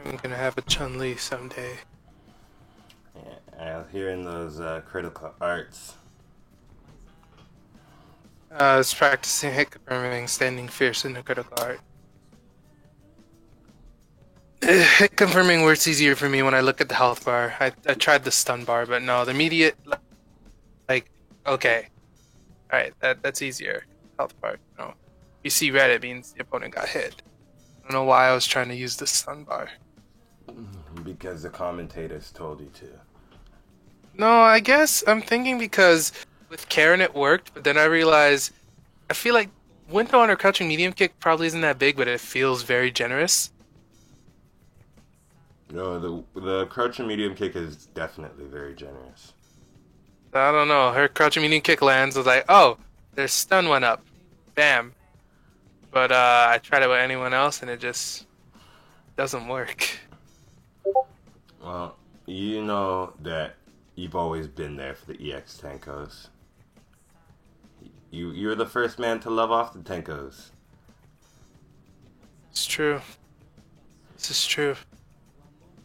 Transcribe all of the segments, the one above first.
I'm gonna have a Chun-Li someday. Yeah, I was hearing those critical arts. I was practicing hit confirming, standing fierce in the critical art. Hit confirming works easier for me when I look at the health bar. I tried the stun bar, but no, the immediate, like, okay, alright, that's easier. Health bar, no. You see red, it means the opponent got hit. I don't know why I was trying to use the stun bar. Because the commentators told you to. No, I guess I'm thinking because with Karen it worked, but then I realized I feel like window on her crouching medium kick probably isn't that big, but it feels very generous. No, the crouch and medium kick is definitely very generous. I don't know. Her crouching medium kick lands. I was like, oh, their stun went up. Bam. But I tried it with anyone else, and it just doesn't work. Well, you know that you've always been there for the EX Tenkos. You're the first man to love off the Tenkos. It's true. This is true.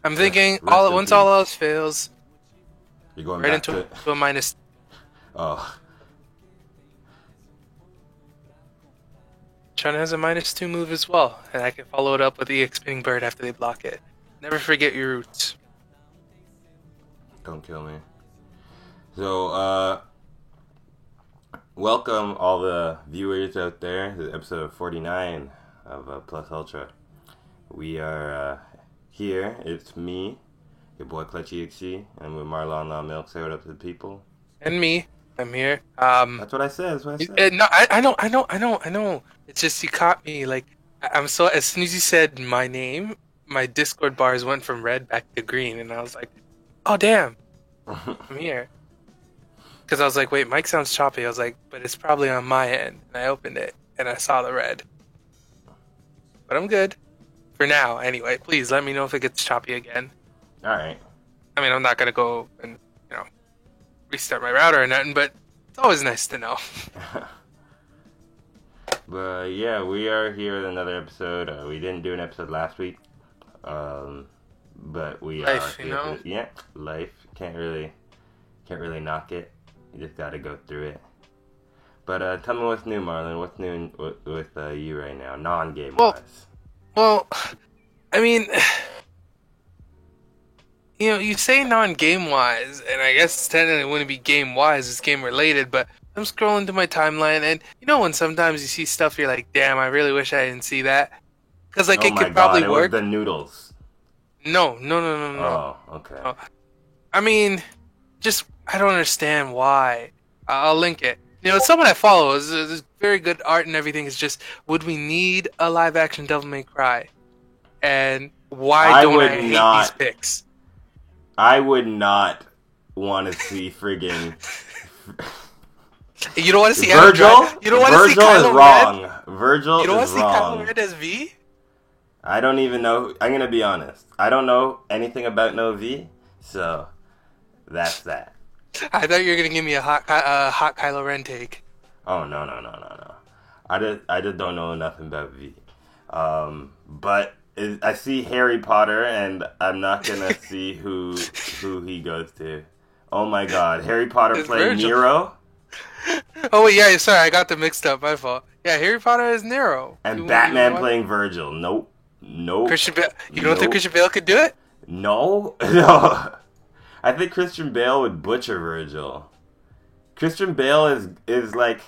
I'm Rest, thinking rest in once peace. all else fails, You're going right back into to a minus. oh, China has a -2 move as well, and I can follow it up with EX spinning bird after they block it. Never forget your roots. don't kill me. So, welcome all the viewers out there to episode 49 of Plus Ultra. We are here. It's me, your boy Clutch EXE, and with Marlon Milk. Say what up to the people. And me, I'm here. That's what I said. That's what I said. No, I know. It's just you caught me. Like I'm so. As soon as you said my name, my Discord bars went from red back to green, and I was like, "Oh damn, I'm here." Because I was like, "Wait, Mike sounds choppy." I was like, "But it's probably on my end." And I opened it, and I saw the red. But I'm good for now. Anyway, please let me know if it gets choppy again. All right. I mean, I'm not gonna go and restart my router or nothing, but it's always nice to know. But yeah, we are here with another episode. We didn't do an episode last week, but we Life, are you here. know? Yeah, life can't really knock it. You just gotta go through it. But tell me what's new, Marlon. What's new with you right now, non-game wise? Well, I mean, you say non-game wise, and I guess technically it wouldn't be game wise, it's game related, but I'm scrolling through my timeline, and when sometimes you see stuff, you're like, damn, I really wish I didn't see that. Because, like, Oh it my could probably God, work. it was the noodles. No. Oh, okay. No. I mean, just, I don't understand why. I'll link it. It's someone I follow. It's very good art and everything. It's just, would we need a live-action Devil May Cry? And why don't I hate these picks? I would not want to see friggin'... You don't want to see Virgil? You don't want to see Virgil Kylo is wrong. Red? Virgil You don't want is to see wrong. Kylo Red as V? I don't even know. I'm gonna be honest. I don't know anything about no V, so that's that. I thought you were gonna give me a hot Kylo Ren take. Oh no. I just don't know nothing about V. I see Harry Potter, and I'm not gonna see who he goes to. Oh my God, Harry Potter It's playing Virgil. Nero, Oh wait, yeah, sorry, I got them mixed up. My fault. Yeah, Harry Potter is Nero. and Batman playing Virgil. Nope. Christian Bale. You don't think Christian Bale could do it? No. No. I think Christian Bale would butcher Virgil. Christian Bale is like,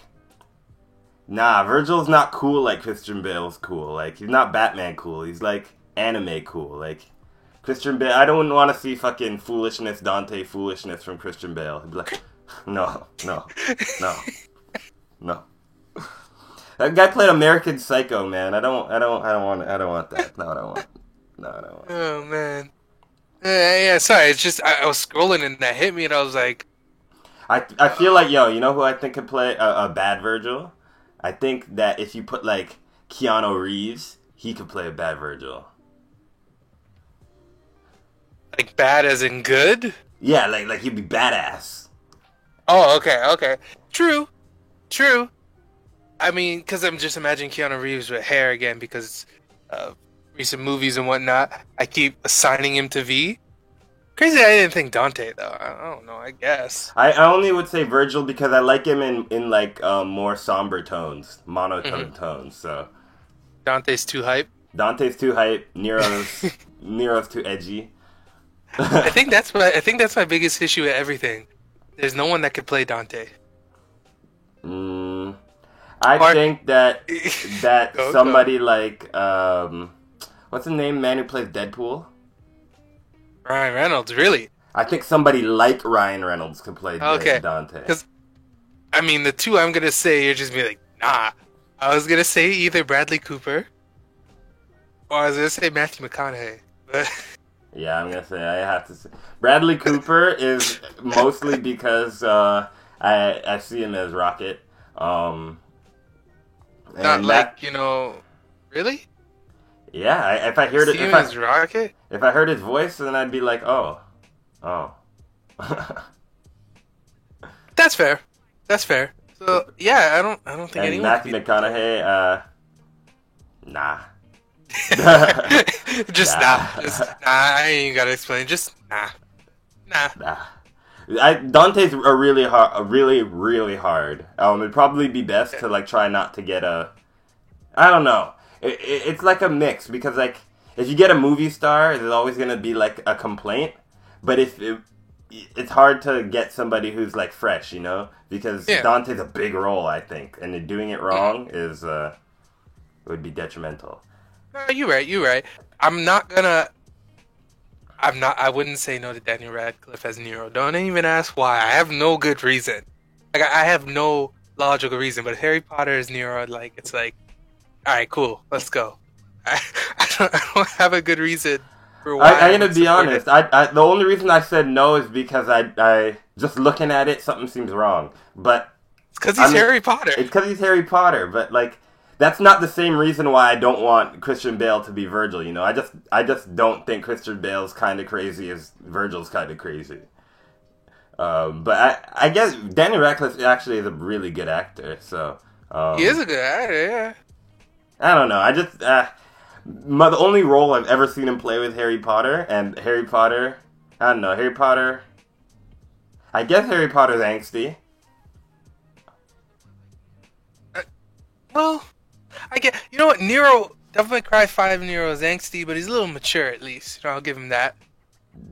nah, Virgil's not cool like Christian Bale's cool. Like, he's not Batman cool. He's like anime cool. Like, Christian Bale, I don't want to see fucking foolishness, Dante foolishness from Christian Bale. He'd be like, no. That guy played American Psycho, man. I don't want that. No, I don't want. Oh man. Yeah, sorry. It's just I was scrolling and that hit me, and I was like, I feel like, you know who I think could play a bad Virgil? I think that if you put, like, Keanu Reeves, he could play a bad Virgil. like bad as in good. Yeah, like he'd be badass. Oh, okay. True. I mean, because I'm just imagining Keanu Reeves with hair again because of recent movies and whatnot, I keep assigning him to V. Crazy, I didn't think Dante though. I don't know. I guess. I only would say Virgil because I like him in like more somber tones, monotone tones. So Dante's too hype. Dante's too hype. Nero's too edgy. I think that's my biggest issue with everything. There's no one that could play Dante. I think that somebody go. like what's the name man who plays Deadpool? Ryan Reynolds, really? I think somebody like Ryan Reynolds could play Dante. Because I mean, the two I'm gonna say, you're just be like, nah. I was gonna say either Bradley Cooper, or I was gonna say Matthew McConaughey. But yeah, I'm gonna say I have to say Bradley Cooper is mostly because I see him as Rocket. Not like, really? Yeah, if I heard it, Rocket? If I heard his voice, then I'd be like, oh. That's fair. So yeah, I don't think and anyone. Matthew McConaughey, nah. Just nah. I ain't gotta explain. Just nah. Dante's a really hard. It'd probably be best to like try not to get a. I don't know. It's like a mix because like if you get a movie star, there's always gonna be like a complaint. But it's hard to get somebody who's like fresh, because Dante's a big role, I think, and doing it wrong would be detrimental. No, you're right. I wouldn't say no to Daniel Radcliffe as Nero. Don't even ask why. I have no good reason. Like, I have no logical reason. But Harry Potter is Nero. Like, it's like, all right, cool, let's go. I don't have a good reason for why. I'm gonna be honest. The only reason I said no is because I just looking at it, something seems wrong. But it's because he's Harry Potter. It's because he's Harry Potter. But like, that's not the same reason why I don't want Christian Bale to be Virgil. I just don't think Christian Bale's kind of crazy as Virgil's kind of crazy. But I guess Daniel Radcliffe actually is a really good actor. So he is a good actor. Yeah. I don't know. The only role I've ever seen him play with Harry Potter, and Harry Potter, I don't know, Harry Potter, I guess Harry Potter's angsty. Well, I get, what, Nero, Devil May Cry 5 Nero is angsty, but he's a little mature at least. I'll give him that.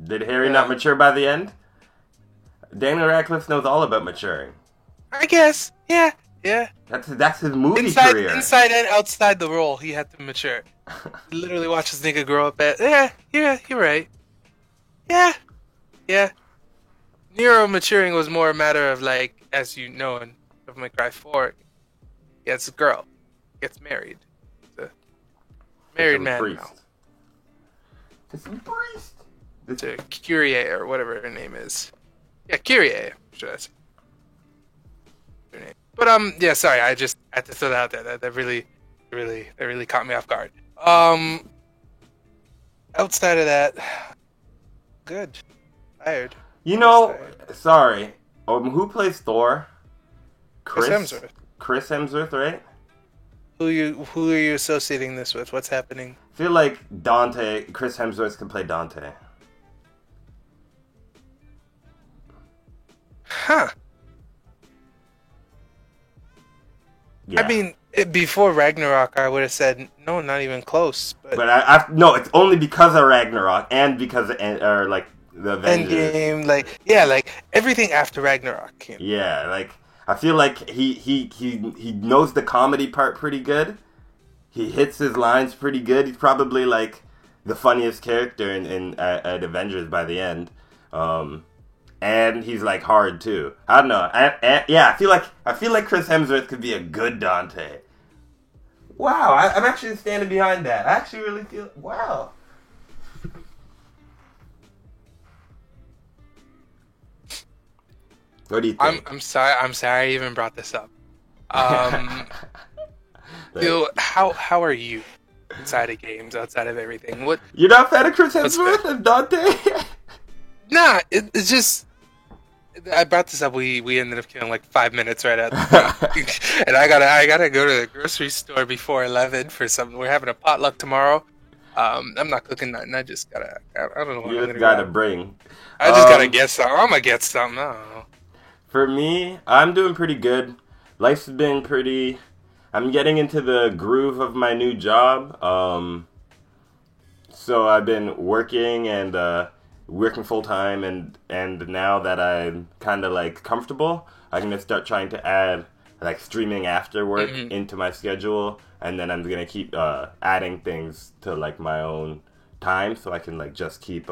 Did Harry not mature by the end? Daniel Radcliffe knows all about maturing. I guess, yeah. That's his movie career. Inside and outside the role, he had to mature. Literally watch this nigga grow up at. Yeah, you're right. Yeah. Nero maturing was more a matter of like, as you know, in Devil May Cry 4, he has a girl, gets married. He's a married man now. It's a priest. It's a Kyrie or whatever her name is. Yeah, Kyrie. Should I say? Her name. But yeah, sorry, I just had to throw that out there. That really caught me off guard. Outside of that, good. Tired. Sorry. Who plays Thor? Chris Hemsworth. Chris Hemsworth, right? Who are you associating this with? What's happening? I feel like Chris Hemsworth can play Dante. Huh. Yeah. I mean, before Ragnarok, I would have said no, not even close. But no, it's only because of Ragnarok and because of the Avengers. Endgame, like everything after Ragnarok. Yeah, like I feel like he knows the comedy part pretty good. He hits his lines pretty good. He's probably like the funniest character at Avengers by the end. And he's like hard too. I don't know. I feel like Chris Hemsworth could be a good Dante. Wow, I'm actually standing behind that. I actually really feel wow. What do you think? I'm sorry I even brought this up. How are you outside of games, outside of everything? What you're not a fan of Chris Hemsworth and Dante? Nah, it's just. I brought this up. We ended up killing like 5 minutes right at the thing. And I gotta go to the grocery store before 11 for something. We're having a potluck tomorrow. I'm not cooking nothing. I just gotta. I don't know what I'm You just gonna gotta grab. bring. I just gotta get something. I'm gonna get something. I don't know. For me, I'm doing pretty good. Life's been pretty. I'm getting into the groove of my new job. So I've been working and working full time, and now that I'm kind of like comfortable, I'm gonna start trying to add like streaming after work into my schedule, and then I'm gonna keep adding things to like my own time, so I can like just keep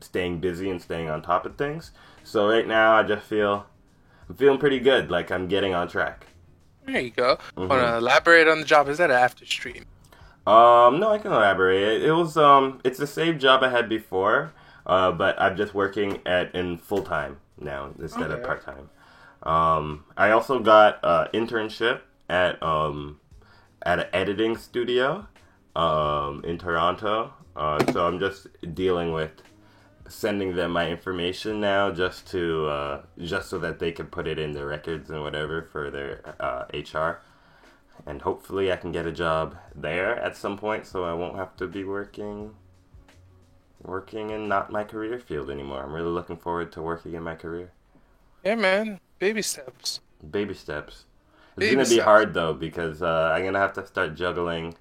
staying busy and staying on top of things. So right now, I'm feeling pretty good. Like I'm getting on track. There you go. Wanna elaborate on the job? Is that an after stream? No, I can elaborate. It was it's the same job I had before, but I'm just working in full time now instead of part time. I also got internship at an editing studio in Toronto. So I'm just dealing with sending them my information now, just so that they can put it in their records and whatever for their HR. And hopefully I can get a job there at some point, so I won't have to be working in not my career field anymore. I'm really looking forward to working in my career. Yeah, man. Baby steps. Baby steps. It's Baby gonna be steps. hard though, because I'm gonna have to start juggling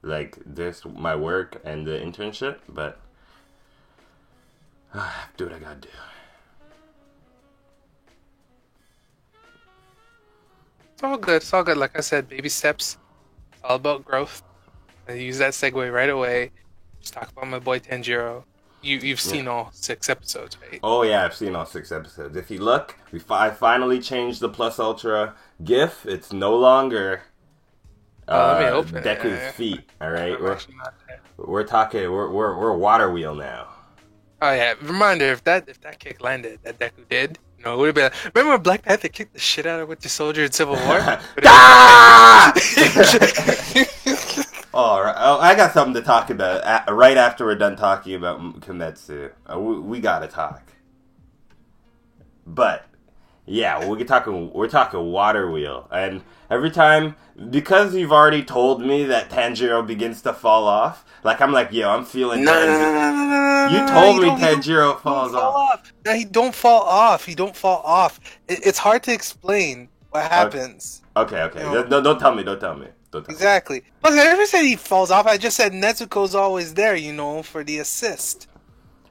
like my work and the internship, but I have to do what I gotta do. It's all good. It's all good. Like I said, baby steps. It's all about growth. I use that segue right away. Just talk about my boy Tanjiro. You've seen all 6 episodes, right? Oh yeah, I've seen all 6 episodes. If you look, I finally changed the Plus Ultra GIF. It's no longer Let me open Deku's feet. All right, I'm actually not there. we're talking. We're water wheel now. Oh yeah, reminder if that kick landed that Deku did, it would have been. Remember when Black Panther kicked the shit out of Winter Soldier in Civil War? Ah! All right. Oh, I got something to talk about right after we're done talking about Kimetsu. We gotta talk. But yeah, we're talking water wheel, and every time, because you've already told me that Tanjiro begins to fall off, like I'm like, yo, I'm feeling. No. You told me Tanjiro falls off. No, he don't fall off. He don't fall off. It's hard to explain what happens. Okay. Don't tell me. Exactly. Look, I never said he falls off. I just said Nezuko's always there, for the assist.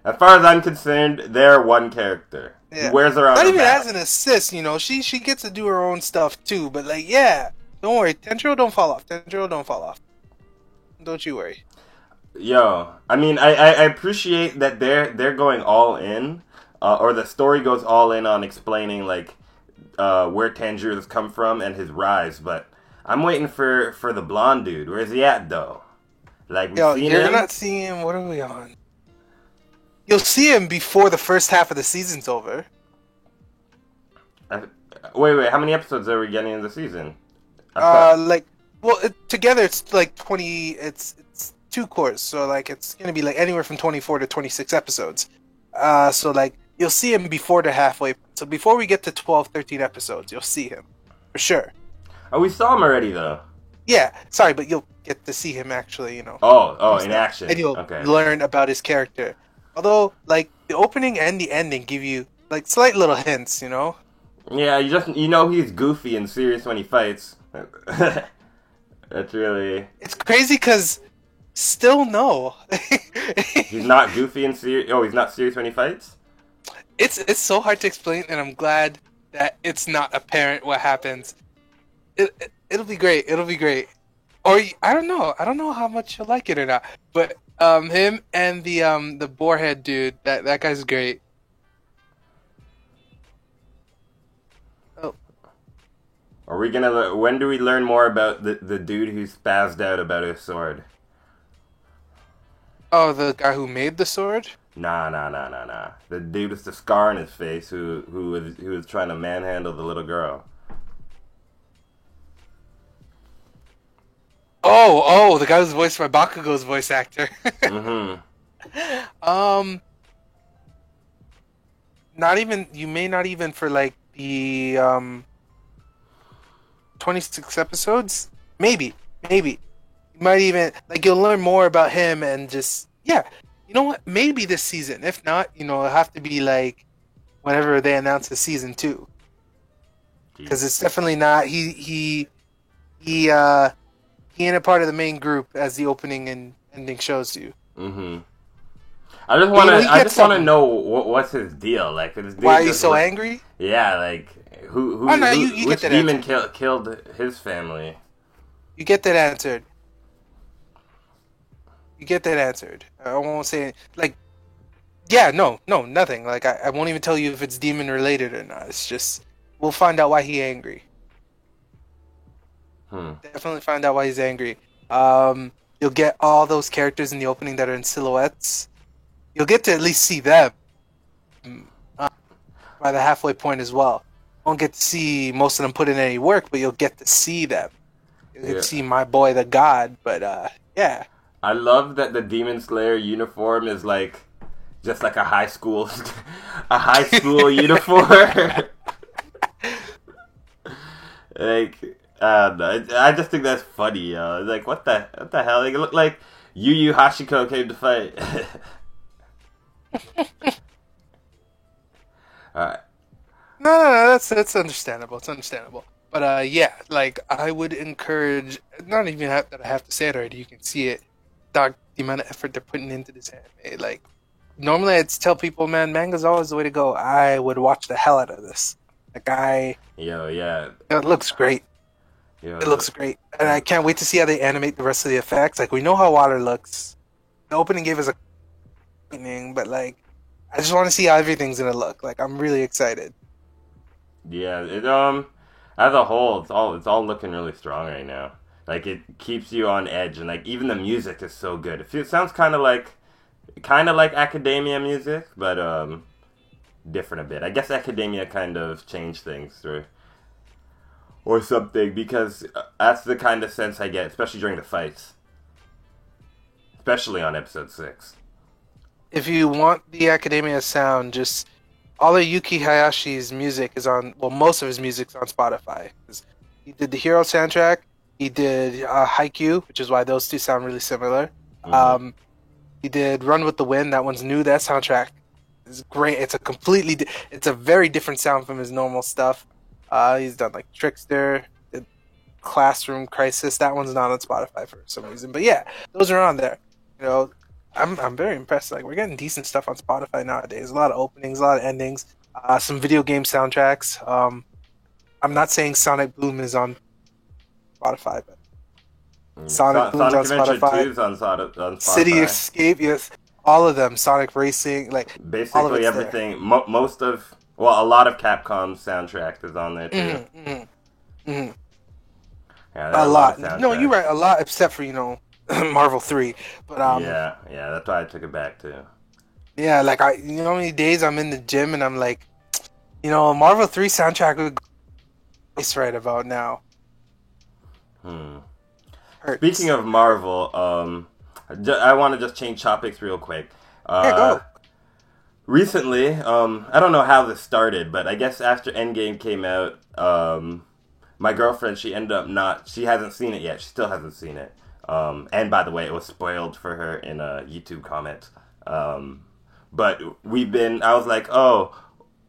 As far as I'm concerned, they're one character. Yeah. He wears her on Not her even back. as an assist, she gets to do her own stuff too. But don't worry, Tanjiro don't fall off. Don't you worry. Yo, I mean, I appreciate that they're going all in, or the story goes all in on explaining like where Tanjiro's come from and his rise. But I'm waiting for the blonde dude. Where's he at though? Like we've seen you're him? not seeing him. What are we on? You'll see him before the first half of the season's over. Wait. How many episodes are we getting in the season? Together it's like 20. It's 2 courses, so like it's gonna be like anywhere from 24 to 26 episodes. So like you'll see him before the halfway. So before we get to 12, 13 episodes, you'll see him for sure. Oh, we saw him already though. Yeah, sorry, but you'll get to see him actually. Oh, in action. And you'll learn about his character. Although, like the opening and the ending give you like slight little hints. Yeah, he's goofy and serious when he fights. That's really. It's crazy because still no. He's not goofy and serious. Oh, he's not serious when he fights. It's so hard to explain, and I'm glad that it's not apparent what happens. It'll be great. Or I don't know how much you'll like it or not. But him and the boarhead dude, that guy's great. Oh. Are we gonna? When do we learn more about the dude who spazzed out about his sword? Oh, the guy who made the sword? Nah. The dude with the scar on his face who was trying to manhandle the little girl. Oh, the guy who's voiced by Bakugo's voice actor. Not even, you may not even for like the 26 episodes. Maybe You might even like you'll learn more about him and just yeah. You know what? Maybe this season. If not, it'll have to be like whenever they announce the season two, because Jesus. it's definitely not he uh he ain't a part of the main group as the opening and ending shows you. Mm-hmm. I just But wanna, he I gets just wanna something. know what's his deal. Like, this Why dude are you just so look. angry? Yeah, like Oh no, you get which that demon answered. killed his family? You get that answered. You get that answered. I won't say like yeah, no, nothing. Like I won't even tell you if it's demon related or not. It's just we'll find out why he angry. Hmm. Definitely find out why he's angry. You'll get all those characters in the opening that are in silhouettes. You'll get to at least see them uh, by the halfway point as well. Won't get to see most of them put in any work, but you'll get to see them. You'll get to Yeah. see my boy the God. But yeah, I love that the Demon Slayer uniform is like just like a high school a high school uniform. Like I just think that's funny, yo. Like what the hell? Like, it looked like Yu Yu Hashiko came to fight. Alright. no, that's understandable. It's understandable. But yeah, like I would encourage. Not even that I have to say it already. You can see it. The amount of effort they're putting into this anime. Like normally, I'd tell people, man, manga's always the way to go. I would watch the hell out of this. Like Yo, yeah. it looks great. It Yo, looks great, and I can't wait to see how they animate the rest of the effects. Like we know how water looks. The opening gave us a lightning, but like I just want to see how everything's gonna look. Like I'm really excited. yeah, as a whole, it's all looking really strong right now. Like, it keeps you on edge, and like even the music is so good. It sounds kind of like academia music, but different a bit. I guess academia kind of changed things or something, because that's the kind of sense I get, especially during the fights, especially on episode 6. If you want the Academia sound, just all of Yuki Hayashi's music is on. Well, most of his music's on Spotify. 'Cause he did the Hero soundtrack. He did Haikyuu, which is why those two sound really similar. Mm-hmm. Um, he did Run with the Wind. That one's new. That soundtrack is great. It's a very different sound from his normal stuff. He's done like Trickster, did Classroom Crisis. That one's not on Spotify for some reason, but yeah, those are on there. You know, I'm very impressed. Like we're getting decent stuff on Spotify nowadays. A lot of openings, a lot of endings, some video game soundtracks. I'm not saying Sonic Boom is on Spotify, but Sonic Boom's Sonic on Adventure 2 Spotify. is on City Spotify. Escape, yes, all of them. Sonic Racing, like all of Basically it's there. everything, most of, well, a lot of Capcom's soundtrack is on there too. Hmm. Yeah, there are A a lot of lot. No, you're soundtracks. right. A lot, except for Marvel 3. But Yeah, that's why I took it back too. yeah, like how many days I'm in the gym and I'm like, Marvel 3 soundtrack would go nice right about now. Hmm. Speaking Hurts. of Marvel, I want to just change topics real quick. Yeah, Uh, go. recently, I don't know how this started, but I guess after Endgame came out, my girlfriend, she hasn't seen it yet. She still hasn't seen it. And by the way, it was spoiled for her in a YouTube comment. But I was like, oh,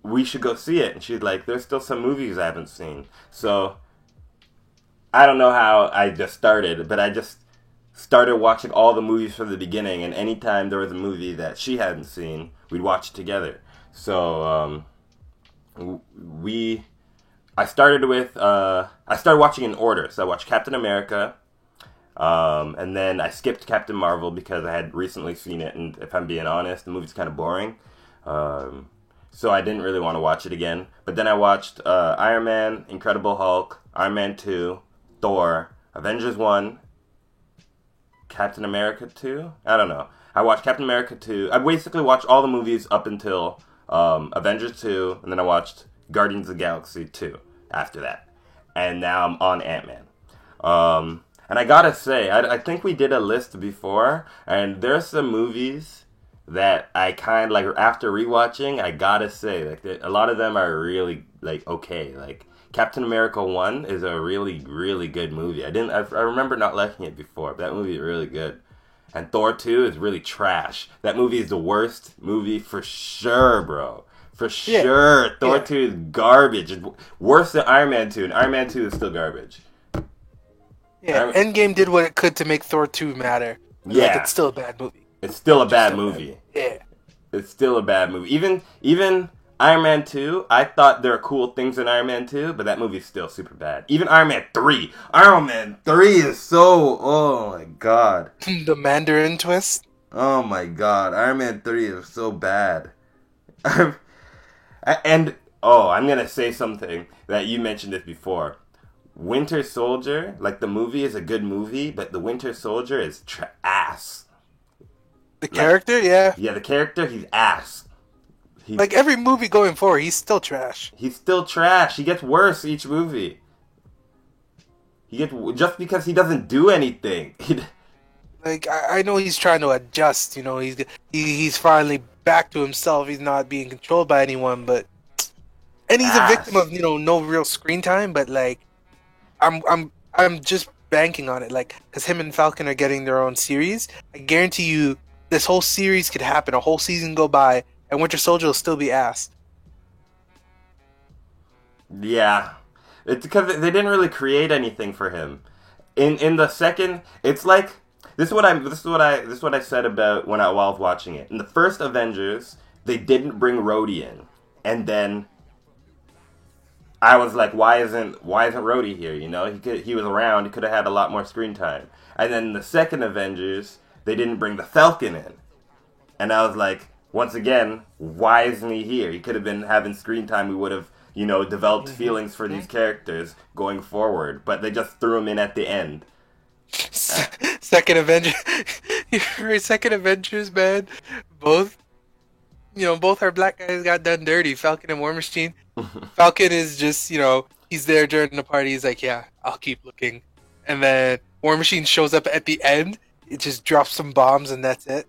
we should go see it. And she's like, there's still some movies I haven't seen. So I don't know how I just started, but I just started watching all the movies from the beginning. And anytime there was a movie that she hadn't seen, we'd watch it together. So we I started watching in order. So I watched Captain America, and then I skipped Captain Marvel because I had recently seen it, and if I'm being honest, the movie's kind of boring. Um, so I didn't really want to watch it again. But then I watched Iron Man, Incredible Hulk, Iron Man 2, Thor, Avengers 1, Captain America 2. I don't know. I watched Captain America 2. I basically watched all the movies up until Avengers 2, and then I watched Guardians of the Galaxy 2 after that. And now I'm on Ant-Man. And I gotta say, I think we did a list before, and there's some movies that I kind of like after rewatching. I gotta say, like a lot of them are really like okay. Like Captain America 1 is a really really good movie. I remember not liking it before, but that movie is really good. And Thor 2 is really trash. That movie is the worst movie for sure, bro. For sure. Thor 2 is garbage. It's worse than Iron Man 2, and Iron Man 2 is still garbage. Yeah, Endgame did what it could to make Thor 2 matter. Yeah. Like, it's still a bad movie. It's still a bad movie. Yeah. It's still a bad movie. Even Iron Man 2, I thought there are cool things in Iron Man 2, but that movie's still super bad. Even Iron Man 3. Iron Man 3 is so... Oh, my God. The Mandarin twist? Oh, my God. Iron Man 3 is so bad. And, I'm going to say something that you mentioned this before. Winter Soldier, like the movie is a good movie, but the Winter Soldier is ass. The character, yeah. Yeah, the character, he's ass. Like every movie going forward, he's still trash. He's still trash. He gets worse each movie. Just because he doesn't do anything. Like I know he's trying to adjust. You know, he's finally back to himself. He's not being controlled by anyone, and he's a victim of no real screen time. But like, I'm just banking on it. Like, because him and Falcon are getting their own series. I guarantee you, this whole series could happen. A whole season go by, and Winter Soldier will still be ass. Yeah, it's because they didn't really create anything for him. In the second, it's like this is what I said about while I was watching it. In the first Avengers, they didn't bring Rhodey in, and then I was like, why isn't Rhodey here? You know, he was around. He could have had a lot more screen time. And then in the second Avengers, they didn't bring the Falcon in, and I was like, once again, why isn't he here? He could have been having screen time. We would have, developed feelings for these characters going forward. But they just threw him in at the end. Second Avengers, man. Both our black guys got done dirty. Falcon and War Machine. Falcon is just, he's there during the party. He's like, yeah, I'll keep looking. And then War Machine shows up at the end. It just drops some bombs and that's it.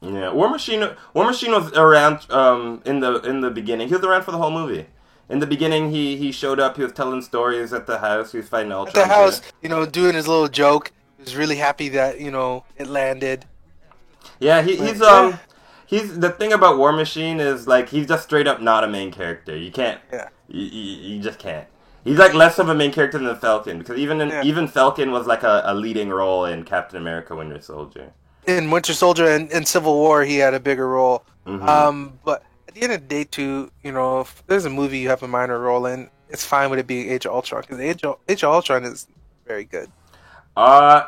Yeah, War Machine was around in the beginning. He was around for the whole movie. In the beginning, he showed up. He was telling stories at the house. He was fighting Ultron. At the house, doing his little joke. He was really happy that it landed. Yeah, he's the thing about War Machine is like he's just straight up not a main character. You can't. Yeah. You just can't. He's like less of a main character than the Falcon because even Falcon was like a leading role in Captain America: Winter Soldier. In Winter Soldier and Civil War, he had a bigger role. Mm-hmm. But at the end of the day, too, if there's a movie you have a minor role in, it's fine with it being Age of Ultron because Age of Ultron is very good.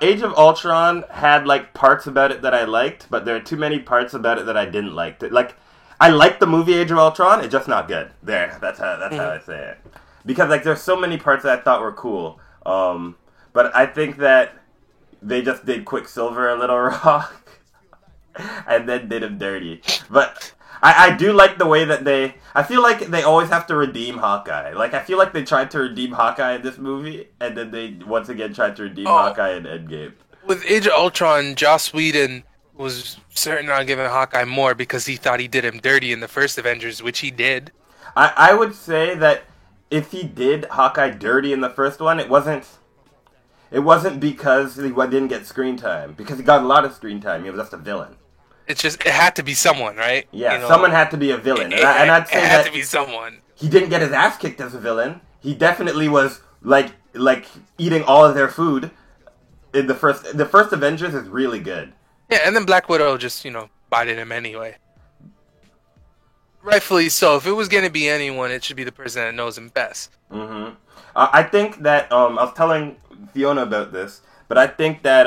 Age of Ultron had like parts about it that I liked, but there are too many parts about it that I didn't like. Like, I liked the movie Age of Ultron, it's just not good. That's how I say it. Because like there's so many parts that I thought were cool, but I think that they just did Quicksilver a little wrong, and then did him dirty. But I do like the way that I feel like they always have to redeem Hawkeye. Like, I feel like they tried to redeem Hawkeye in this movie, and then they once again tried to redeem Hawkeye in Endgame. With Age of Ultron, Joss Whedon was certain on giving Hawkeye more because he thought he did him dirty in the first Avengers, which he did. I would say that if he did Hawkeye dirty in the first one, it wasn't because he didn't get screen time. Because he got a lot of screen time. He was just a villain. It had to be someone, right? Yeah, someone had to be a villain. I'd say it had to be someone. He didn't get his ass kicked as a villain. He definitely was like eating all of their food. In the first Avengers is really good. Yeah, and then Black Widow just bited him anyway. Rightfully so. If it was gonna be anyone, it should be the person that knows him best. Mm-hmm. I think that I was telling Fiona about this, but I think that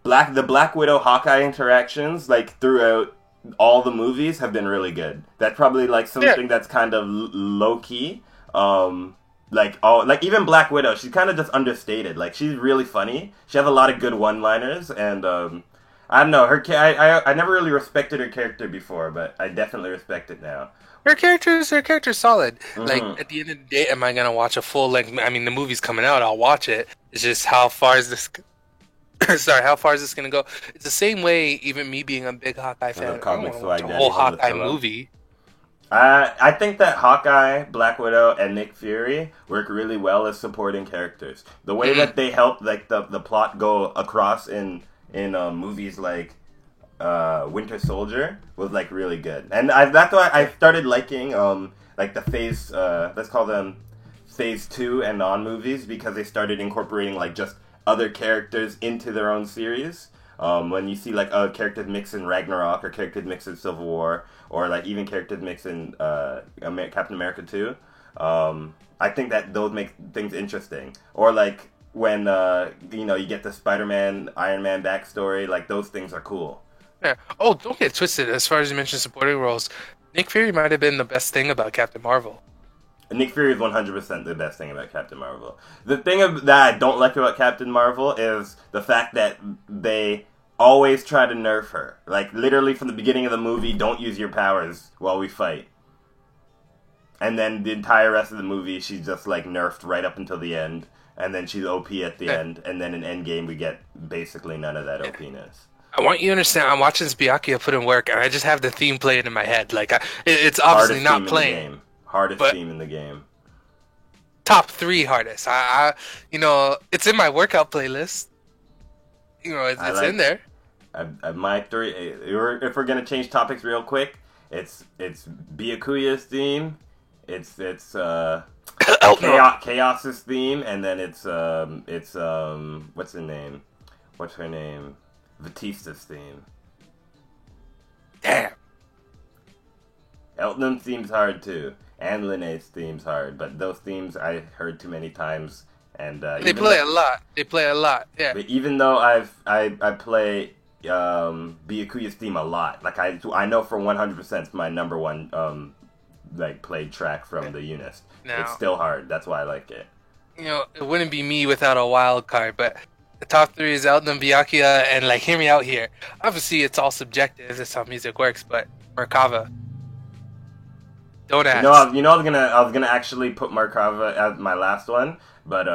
the Black Widow Hawkeye interactions like throughout all the movies have been really good. That's probably like something that's kind of low key. Like even Black Widow, she's kind of just understated. Like she's really funny. She has a lot of good one-liners, and I don't know I never really respected her character before, but I definitely respect it now. Her character's solid. Mm-hmm. Like at the end of the day, am I gonna watch a full length? I mean, the movie's coming out. I'll watch it. It's just how far is this? Sorry, how far is this gonna go? It's the same way. Even me being a big Hawkeye For the fan, I don't comic want to watch swag a daddy whole from the Hawkeye pillow. movie. I think that Hawkeye, Black Widow, and Nick Fury work really well as supporting characters. The way Mm. that they help like the plot go across in movies like Winter Soldier was like really good, and that's why I started liking like the phase let's call them phase 2 and on movies, because they started incorporating like just other characters into their own series. When you see like characters mix in Ragnarok, or characters mix in Civil War, or like even characters mix in Captain America 2, I think that those make things interesting. Or like when you get the Spider-Man, Iron Man backstory, like those things are cool. Yeah. Oh, don't get twisted. As far as you mentioned supporting roles, Nick Fury might have been the best thing about Captain Marvel. Nick Fury is 100% the best thing about Captain Marvel. The thing that I don't like about Captain Marvel is the fact that they always try to nerf her. Like, literally from the beginning of the movie, don't use your powers while we fight. And then the entire rest of the movie, she's just, like, nerfed right up until the end. And then she's OP at the end. And then in Endgame, we get basically none of that OPness. I want you to understand. I'm watching this Byakuya put in work, and I just have the theme playing in my head. Like, it's obviously not playing. Hardest but theme in the game. Top 3 hardest. It's in my workout playlist. It's in there. My 3. If we're gonna change topics real quick, it's Byakuya's theme. It's Chaos's theme, and then it's what's her name? Batista's theme. Damn. Elton's theme's hard too, and Linnea's theme's hard, but those themes I heard too many times, and They play a lot. They play a lot. Yeah. But even though I play Byakuya's theme a lot, like I know for 100% it's my number one like played track from the Unist. Now, it's still hard. That's why I like it. It wouldn't be me without a wild card, but the top 3 is Elton, Byakuya, and like, hear me out here. Obviously, it's all subjective. That's how music works, but Merkava. Don't ask. I was gonna actually put Merkava as my last one, but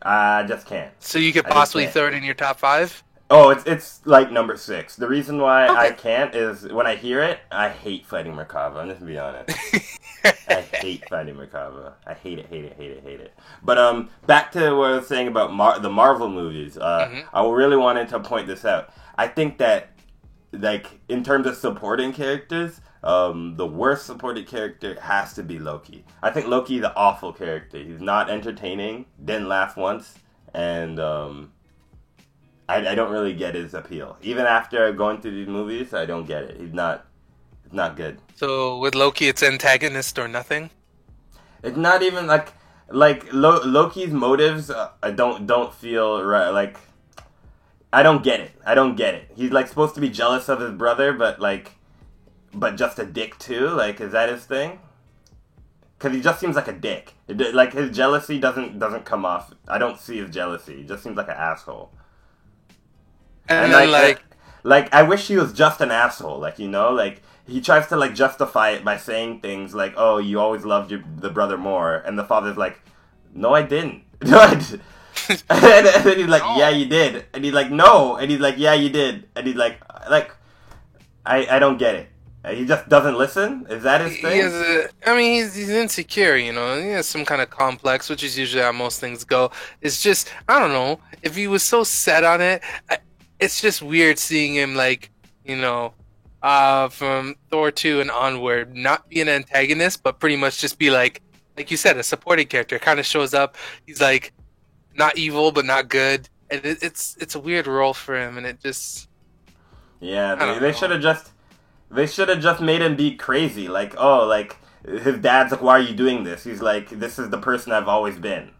I just can't. So you could possibly throw it in your top 5? Oh, it's like number 6. The reason why Okay. I can't is when I hear it, I hate fighting Merkava. I'm just gonna be honest. I hate fighting Merkava. I hate it. But back to what I was saying about the Marvel movies. I really wanted to point this out. I think that, like, in terms of supporting characters, the worst supported character has to be Loki. I think Loki's an awful character. He's not entertaining. Didn't laugh once, and I don't really get his appeal. Even after going through these movies, I don't get it. He's not good. So with Loki, it's antagonist or nothing? It's not even like Loki's motives. I don't feel right. Like, I don't get it. He's like supposed to be jealous of his brother, but just a dick too. Like, is that his thing? Because he just seems like a dick. Like, his jealousy doesn't come off. I don't see his jealousy. He just seems like an asshole. And then, like, I wish he was just an asshole. Like, like, he tries to, like, justify it by saying things like, "Oh, you always loved the brother more," and the father's like, "No, I didn't." No, I did. And then he's like, "Yeah, you did," and he's like, "No," and he's like, "Yeah, you did," and he's like, I don't get it. He just doesn't listen. Is that his thing? He's insecure. He has some kind of complex, which is usually how most things go. It's just, I don't know. If he was so set on it, it's just weird seeing him, like, from Thor 2 and onward, not be an antagonist, but pretty much just be like you said, a supporting character. Kind of shows up. He's like not evil, but not good, and it's a weird role for him, and it just. Yeah, they should have just made him be crazy. Like, oh, like, his dad's like, "Why are you doing this?" He's like, "This is the person I've always been."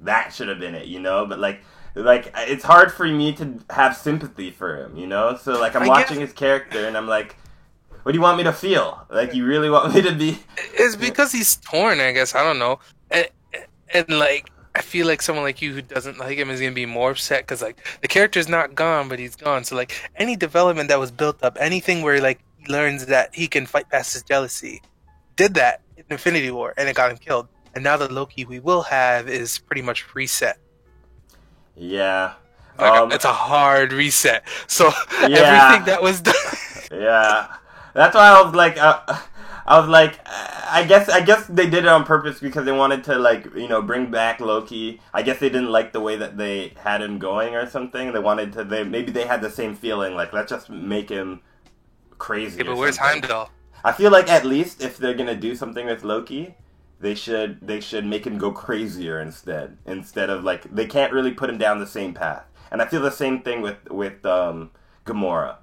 That should have been it, But like it's hard for me to have sympathy for him, So like, I'm watching his character and I'm like, what do you want me to feel? Like, you really want me to be? It's because he's torn, I guess. I don't know, and like, I feel like someone like you who doesn't like him is gonna be more upset because, like, the character's not gone, but he's gone. So like, any development that was built up, anything where, like, he learns that he can fight past his jealousy, did that in Infinity War, and it got him killed. And now the Loki we will have is pretty much reset. Yeah. Like it's a hard reset. So everything Yeah. that was done. Yeah. That's why I was like, I guess they did it on purpose because they wanted to like, bring back Loki. I guess they didn't like the way that they had him going or something. They wanted to, maybe they had the same feeling, like, let's just make him crazy Yeah, or but where's something. Heimdall? I feel like at least if they're gonna do something with Loki, they should make him go crazier instead of like they can't really put him down the same path. And I feel the same thing with Gamora.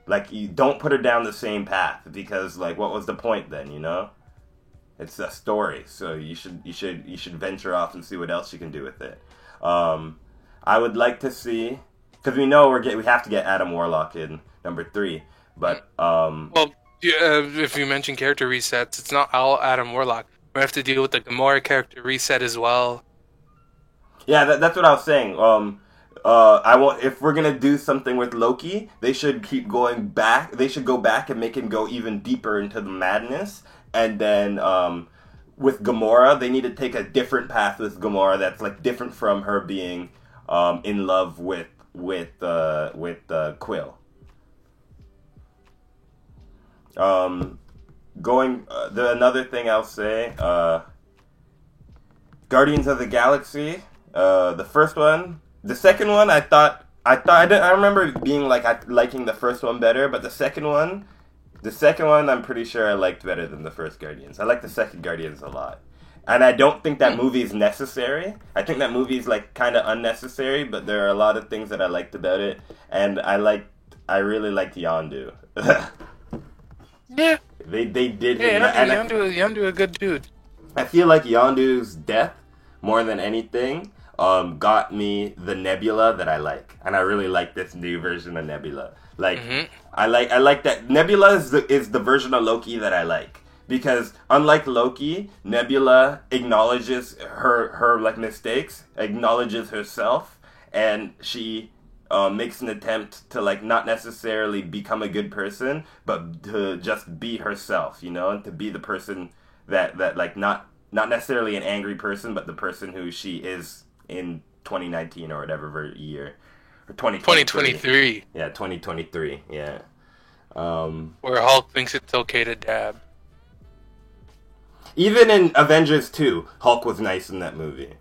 Like you don't put her down the same path because like what was the point then? It's a story, so you should venture off and see what else you can do with it. Um, I would like to see because we know we have to get Adam Warlock in number 3, but Well, yeah, if you mention character resets, it's not all Adam Warlock. We have to deal with the Gamora character reset as well. yeah, that's what I was saying. I want if we're gonna do something with Loki, they should keep going back. They should go back and make him go even deeper into the madness. And then with Gamora, they need to take a different path with Gamora that's like different from her being in love with Quill. Um, another thing I'll say, Guardians of the Galaxy, the first one, the second one, I remember being like liking the first one better, but the second one, I'm pretty sure I liked better than the first Guardians. I like the second Guardians a lot. And I don't think that movie is necessary. I think that movie is like kind of unnecessary, but there are a lot of things that I liked about it, and I really liked Yondu. Yeah, They did him, yeah, and Yondu a good dude. I feel like Yondu's death, more than anything, got me the Nebula that I like, and I really like this new version of Nebula. Like, I like that Nebula is the version of Loki that I like because unlike Loki, Nebula acknowledges her like mistakes, acknowledges herself, and she makes an attempt to like not necessarily become a good person, but to just be herself, and to be the person that like not necessarily an angry person, but the person who she is in 2019 or whatever year, or 2023. 2023, Yeah, 2023. Yeah. Um, where Hulk thinks it's okay to dab. Even in Avengers 2, Hulk was nice in that movie.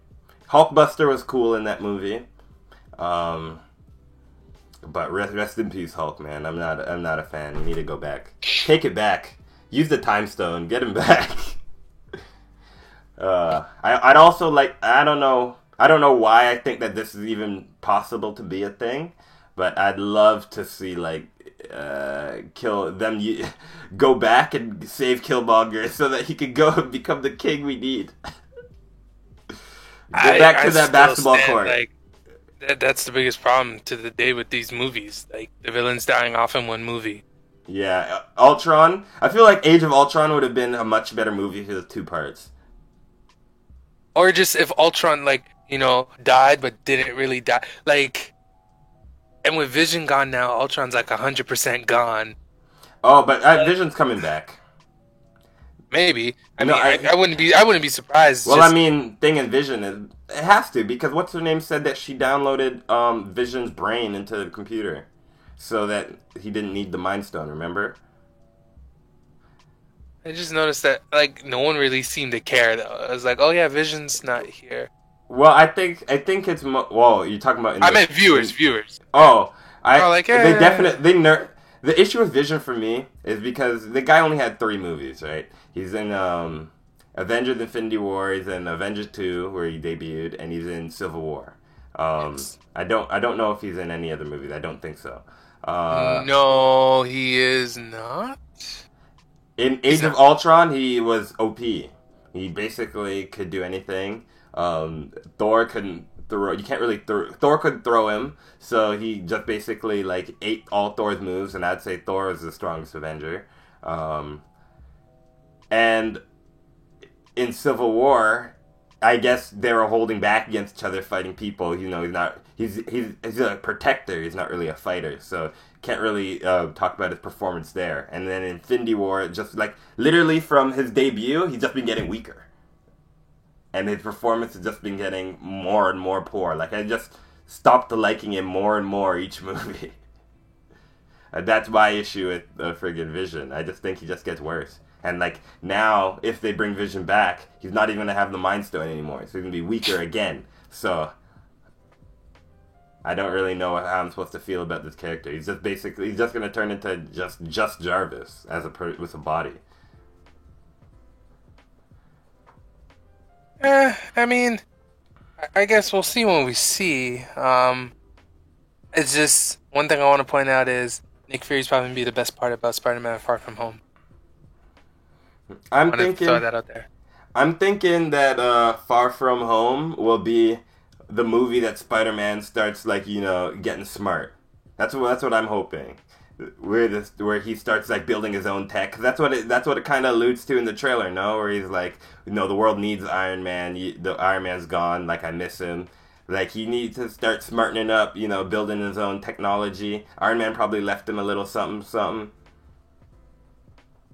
Hulkbuster was cool in that movie. Um, but rest in peace, Hulk, man. I'm not a fan. You need to go back. Take it back. Use the time stone. Get him back. I'd also like. I don't know. I don't know why I think that this is even possible to be a thing, but I'd love to see like kill them. Go back and save Killmonger so that he could go and become the king we need. Go back to that still basketball stand, court. Like that's the biggest problem to the day with these movies. Like the villains dying off in one movie. Yeah, Ultron. I feel like Age of Ultron would have been a much better movie if it was 2 parts. Or just if Ultron, like, died but didn't really die. Like, and with Vision gone now, Ultron's like 100% gone. Oh, but Vision's coming back. Maybe. I No, mean, I- I wouldn't be surprised. Well, just, I mean, thing in Vision it has to because what's her name said that she downloaded Vision's brain into the computer, so that he didn't need the Mind Stone. Remember? I just noticed that, like, no one really seemed to care, though. I was like, oh, yeah, Vision's not here. Well, I think it's whoa. You're talking about? I meant viewers. Oh, Like, they eh. definitely the issue with Vision for me is because the guy only had 3 movies, right? He's in Avengers: Infinity War, he's in Avengers 2 where he debuted, and he's in Civil War. Yes. I don't know if he's in any other movies. I don't think so. No, he is not. In Age of Ultron, he was OP. He basically could do anything. Thor couldn't throw. You can't really throw. Thor couldn't throw him, so he just basically like ate all Thor's moves, and I'd say Thor is the strongest Avenger. And in Civil War, I guess they were holding back against each other, fighting people. He's not. He's a protector. He's not really a fighter, so can't really talk about his performance there. And then in Infinity War, just like literally from his debut, he's just been getting weaker, and his performance has just been getting more and more poor. Like stopped liking him more and more each movie. And that's my issue with the friggin' Vision. I just think he just gets worse. And like now, if they bring Vision back, he's not even gonna have the Mind Stone anymore, so he's gonna be weaker again. So I don't really know how I'm supposed to feel about this character. He's just gonna turn into just Jarvis with a body. I mean, I guess we'll see when we see. It's just one thing I want to point out is Nick Fury's probably gonna be the best part about Spider-Man: Far From Home. I'm I want to throw that out there. I'm thinking that Far From Home will be the movie that Spider-Man starts getting smart. That's what I'm hoping. Where he starts like building his own tech. 'Cause that's what it kind of alludes to in the trailer, no? Where he's like, the world needs Iron Man. The Iron Man's gone. Like I miss him. Like he needs to start smartening up. Building his own technology. Iron Man probably left him a little something, something.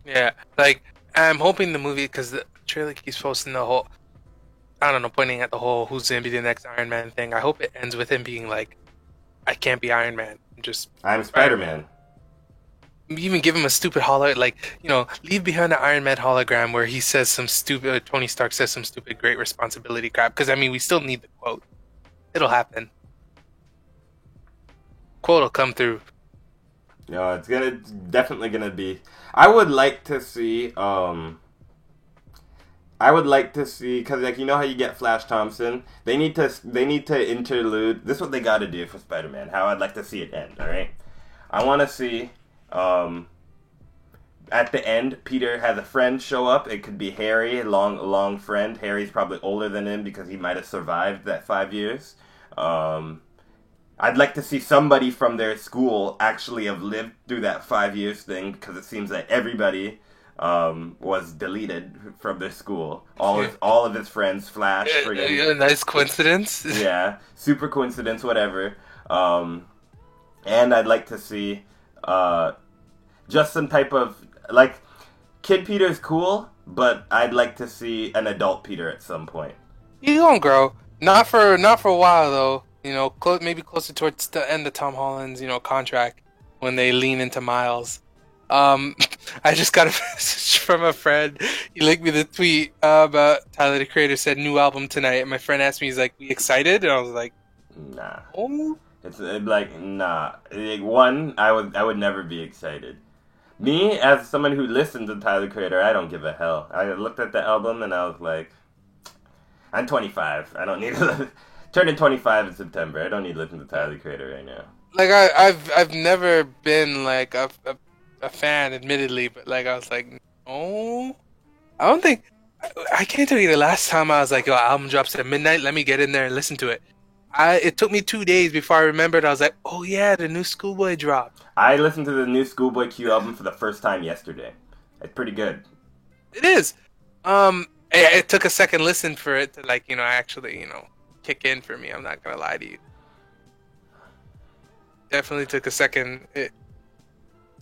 Yeah, like I'm hoping the movie, because the trailer keeps posting the whole, I don't know, pointing at the whole who's gonna be the next Iron Man thing. I hope it ends with him being like, I can't be Iron Man. I'm Spider-Man. Even give him a stupid leave behind the Iron Man hologram where he says some stupid, Tony Stark says some stupid great responsibility crap. Because, we still need the quote. It'll happen. Quote will come through. No, it's definitely gonna be. I would like to see, because how you get Flash Thompson? They need to interlude. This is what they gotta do for Spider-Man. How I'd like to see it end, alright? I want to see, at the end, Peter has a friend show up. It could be Harry, a long friend. Harry's probably older than him because he might have survived that 5 years. I'd like to see somebody from their school actually have lived through that 5 years thing, because it seems that everybody was deleted from their school. All of his friends, Flash. Nice coincidence. Yeah, super coincidence, whatever. And I'd like to see just some type of, like, Kid Peter's cool, but I'd like to see an adult Peter at some point. He's gonna grow. Not for a while though. Maybe closer towards the end of Tom Holland's contract, when they lean into Miles. I just got a message from a friend. He linked me the tweet about Tyler the Creator said new album tonight, and my friend asked me, he's like, "We excited?" And I was like, "Nah." Oh. It's like, nah. One, I would never be excited. Me, as someone who listens to Tyler the Creator, I don't give a hell. I looked at the album and I was like, I'm 25. I don't need to turning 25 in September. I don't need to listen to Tyler the Creator right now. Like I've never been like a fan, admittedly, but like I was like, no, I don't think I can't tell you the last time I was like, yo, album drops at midnight. Let me get in there and listen to it. It took me 2 days before I remembered. I was like, oh yeah, the new Schoolboy dropped. I listened to the new Schoolboy Q album for the first time yesterday. It's pretty good. It is. It took a second listen for it to actually kick in for me. I'm not gonna lie to you. Definitely took a second. It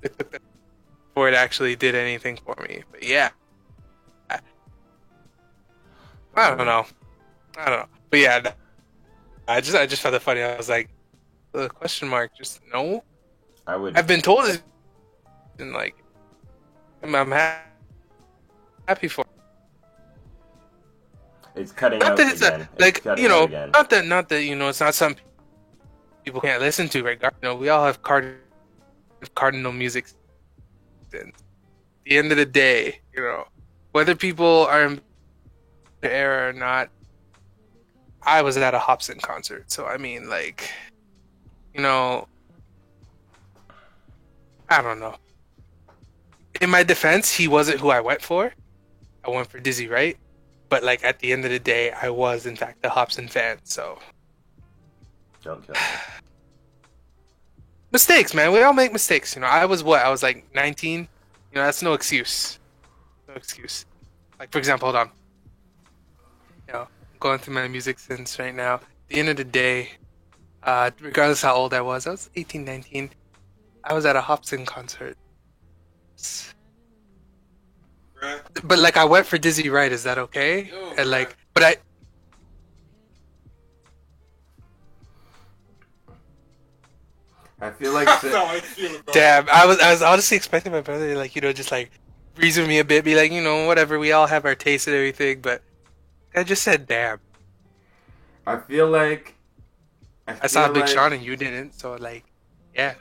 took that before it actually did anything for me. But yeah, I don't know. But yeah. I just found it funny. I was like, the question mark, just no. I've been told it, and like, I'm happy for. It's cutting out again. Not that it's not something people can't listen to. Right? We all have cardinal music. And at the end of the day, whether people are in the era or not. I was at a Hobson concert, so I don't know. In my defense, he wasn't who I went for. I went for Dizzy Wright, but like at the end of the day, I was in fact a Hobson fan. So don't kill me. Mistakes, man. We all make mistakes. I was like 19. That's no excuse. No excuse. Like for example, hold on. Going through my music sense right now. At the end of the day, regardless how old I was 18, 19. I was at a Hobson concert. But like I went for Dizzy Wright, is that okay? And like, but I feel like That's how I feel about Damn, I was honestly expecting my brother to, like, you know, just like breeze with me a bit, be like, you know, whatever. We all have our taste and everything, but I just said, damn. I feel like I saw feel Big like- Sean and you didn't, so like, yeah.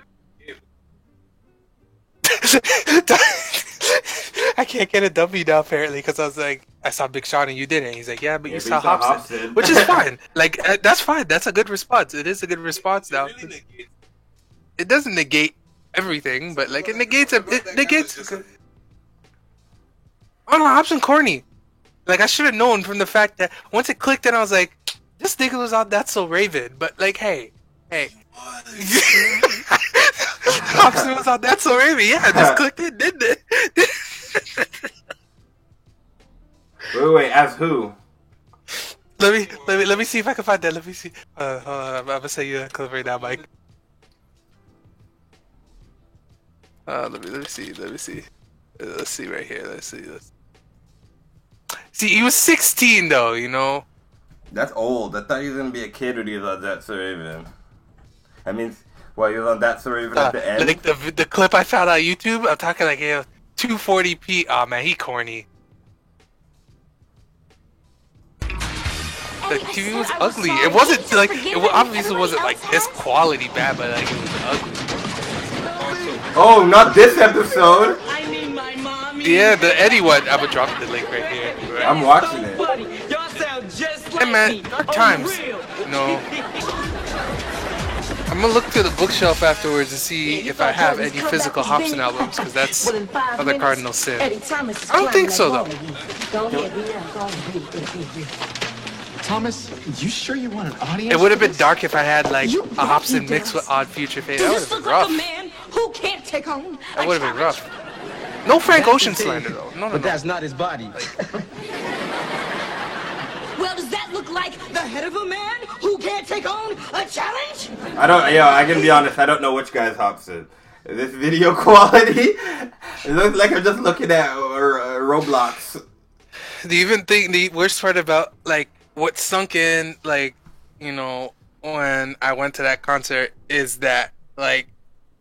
I can't get a W now apparently because I was like, I saw Big Sean and you didn't. He's like, yeah, but Yeah, you but saw you saw Hobson, Hobson. which is fine. Like, that's fine. That's a good response. It is a good response now. It doesn't negate everything, but like it negates a. It negates. Oh no, Hobson corny. Like I should have known from the fact that once it clicked, and I was like, this nigga was on That's So Raven. But like, hey. Hobson was on That's So Raven. Yeah, I just clicked it, didn't it? Wait, as who? Let me see if I can find that. Let me see. Hold on, I'm gonna send you that clip right now, Mike. Let me see. Let's see right here. Let's see. See, he was 16 though, you know. That's old. I thought he was gonna be a kid when he was on That's So Raven. I mean, he was on That's So Raven at the end? Like the clip I found on YouTube, I'm talking like 240p. Oh man, he corny. The TV was ugly. It wasn't like obviously wasn't like this quality bad, but like it was ugly. Oh, not this episode! I need my mommy. Yeah, the Eddie one. I'm gonna drop the link right here. I'm watching it. Y'all sound just Hey like man, me. dark On times. the real. No. I'm gonna look through the bookshelf afterwards to see if I have any physical Hobson albums, because that's other cardinal sin. I don't think so though. Go ahead, go ahead. Thomas, you sure you want an audience? It would have been dark if I had like You a bet Hobson he mixed does. with Odd Future Fate. Do That would this have been look like rough. a man who can't take on That a would have been challenge? rough. No Frank Ocean slander though. No. But that's not his body. Well, does that look like the head of a man who can't take on a challenge? I can be honest, I don't know which guy's Hobson. This video quality, it looks like I'm just looking at Roblox. The worst part about like what sunk in, like, you know, when I went to that concert is that like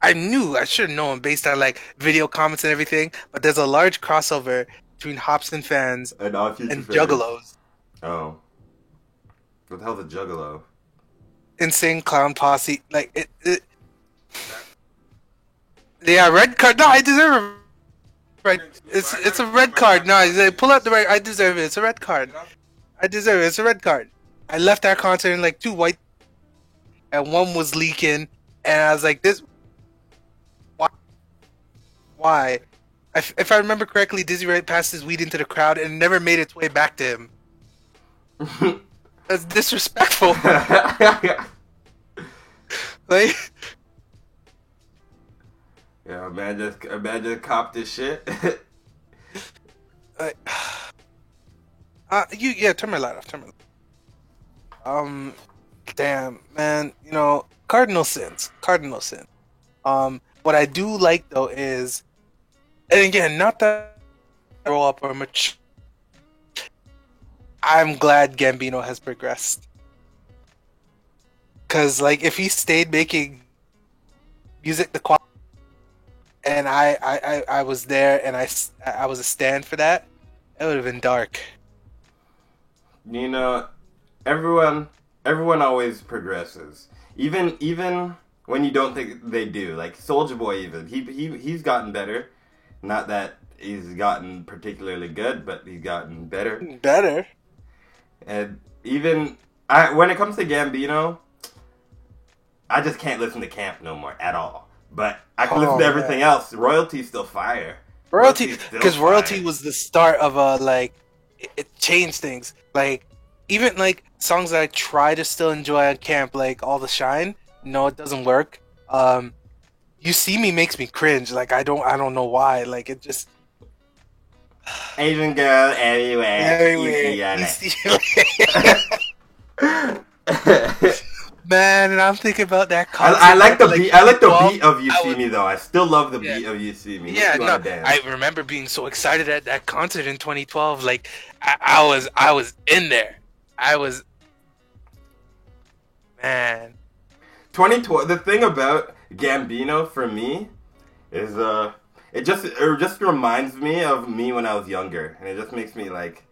I knew I should have known based on like video comments and everything, but there's a large crossover between Hobson fans And Odd Future and fans. Juggalos. Oh. What the hell's a Juggalo? Insane Clown Posse, like it. Yeah, red card. No, I deserve a right. It's a red card. No, they pull out the right. I deserve it. It's a red card. I deserve it. It's a red card. I left that concert in like 2 white, and one was leaking, and I was like, "This, why?" If I remember correctly, Dizzy Wright passed his weed into the crowd and it never made its way back to him. That's disrespectful. Like, Yeah, man just cop this shit. turn my light off. Turn my light off. Damn, man. You know, cardinal sins. What I do like though is, and again, not that I grow up or mature. I'm glad Gambino has progressed. Cause like if he stayed making music the quality, and I was there and I was a stand for that, it would have been dark. You know, everyone always progresses. Even when you don't think they do. Like Soulja Boy, even he's gotten better. Not that he's gotten particularly good, but he's gotten better. Better. And even when it comes to Gambino, I just can't listen to Camp no more at all. But I can listen to everything else. Royalty's still fire. Royalty, Royalty's still because Royalty fire. was the start of a like it changed things. Like even like songs that I try to still enjoy on Camp, like All the Shine. No, it doesn't work. You See Me makes me cringe. Like I don't know why. Like it just Asian girl everywhere. You see- Man, and I'm thinking about that concert. I like the like, beat. I like the 12, beat of You I See would- Me though. I still love the Yeah. beat of You See Me. Yeah, Makes you no, wanna dance. I remember being so excited at that concert in 2012. Like, I was in there. Man. 2012. The thing about Gambino for me is it just reminds me of me when I was younger, and it just makes me like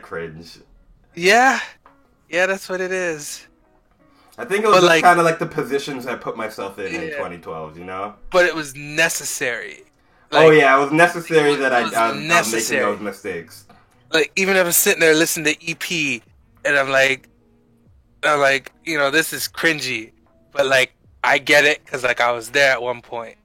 cringe. Yeah, that's what it is. I think it was But, just like- kind of like the positions I put myself in Yeah. 2012, you know? But it was necessary. Oh Like, yeah, it was necessary that it was I was making necessary. those mistakes. Like even if I'm sitting there listening to EP, and I'm like, you know, this is cringy, but like I get it because like I was there at one point.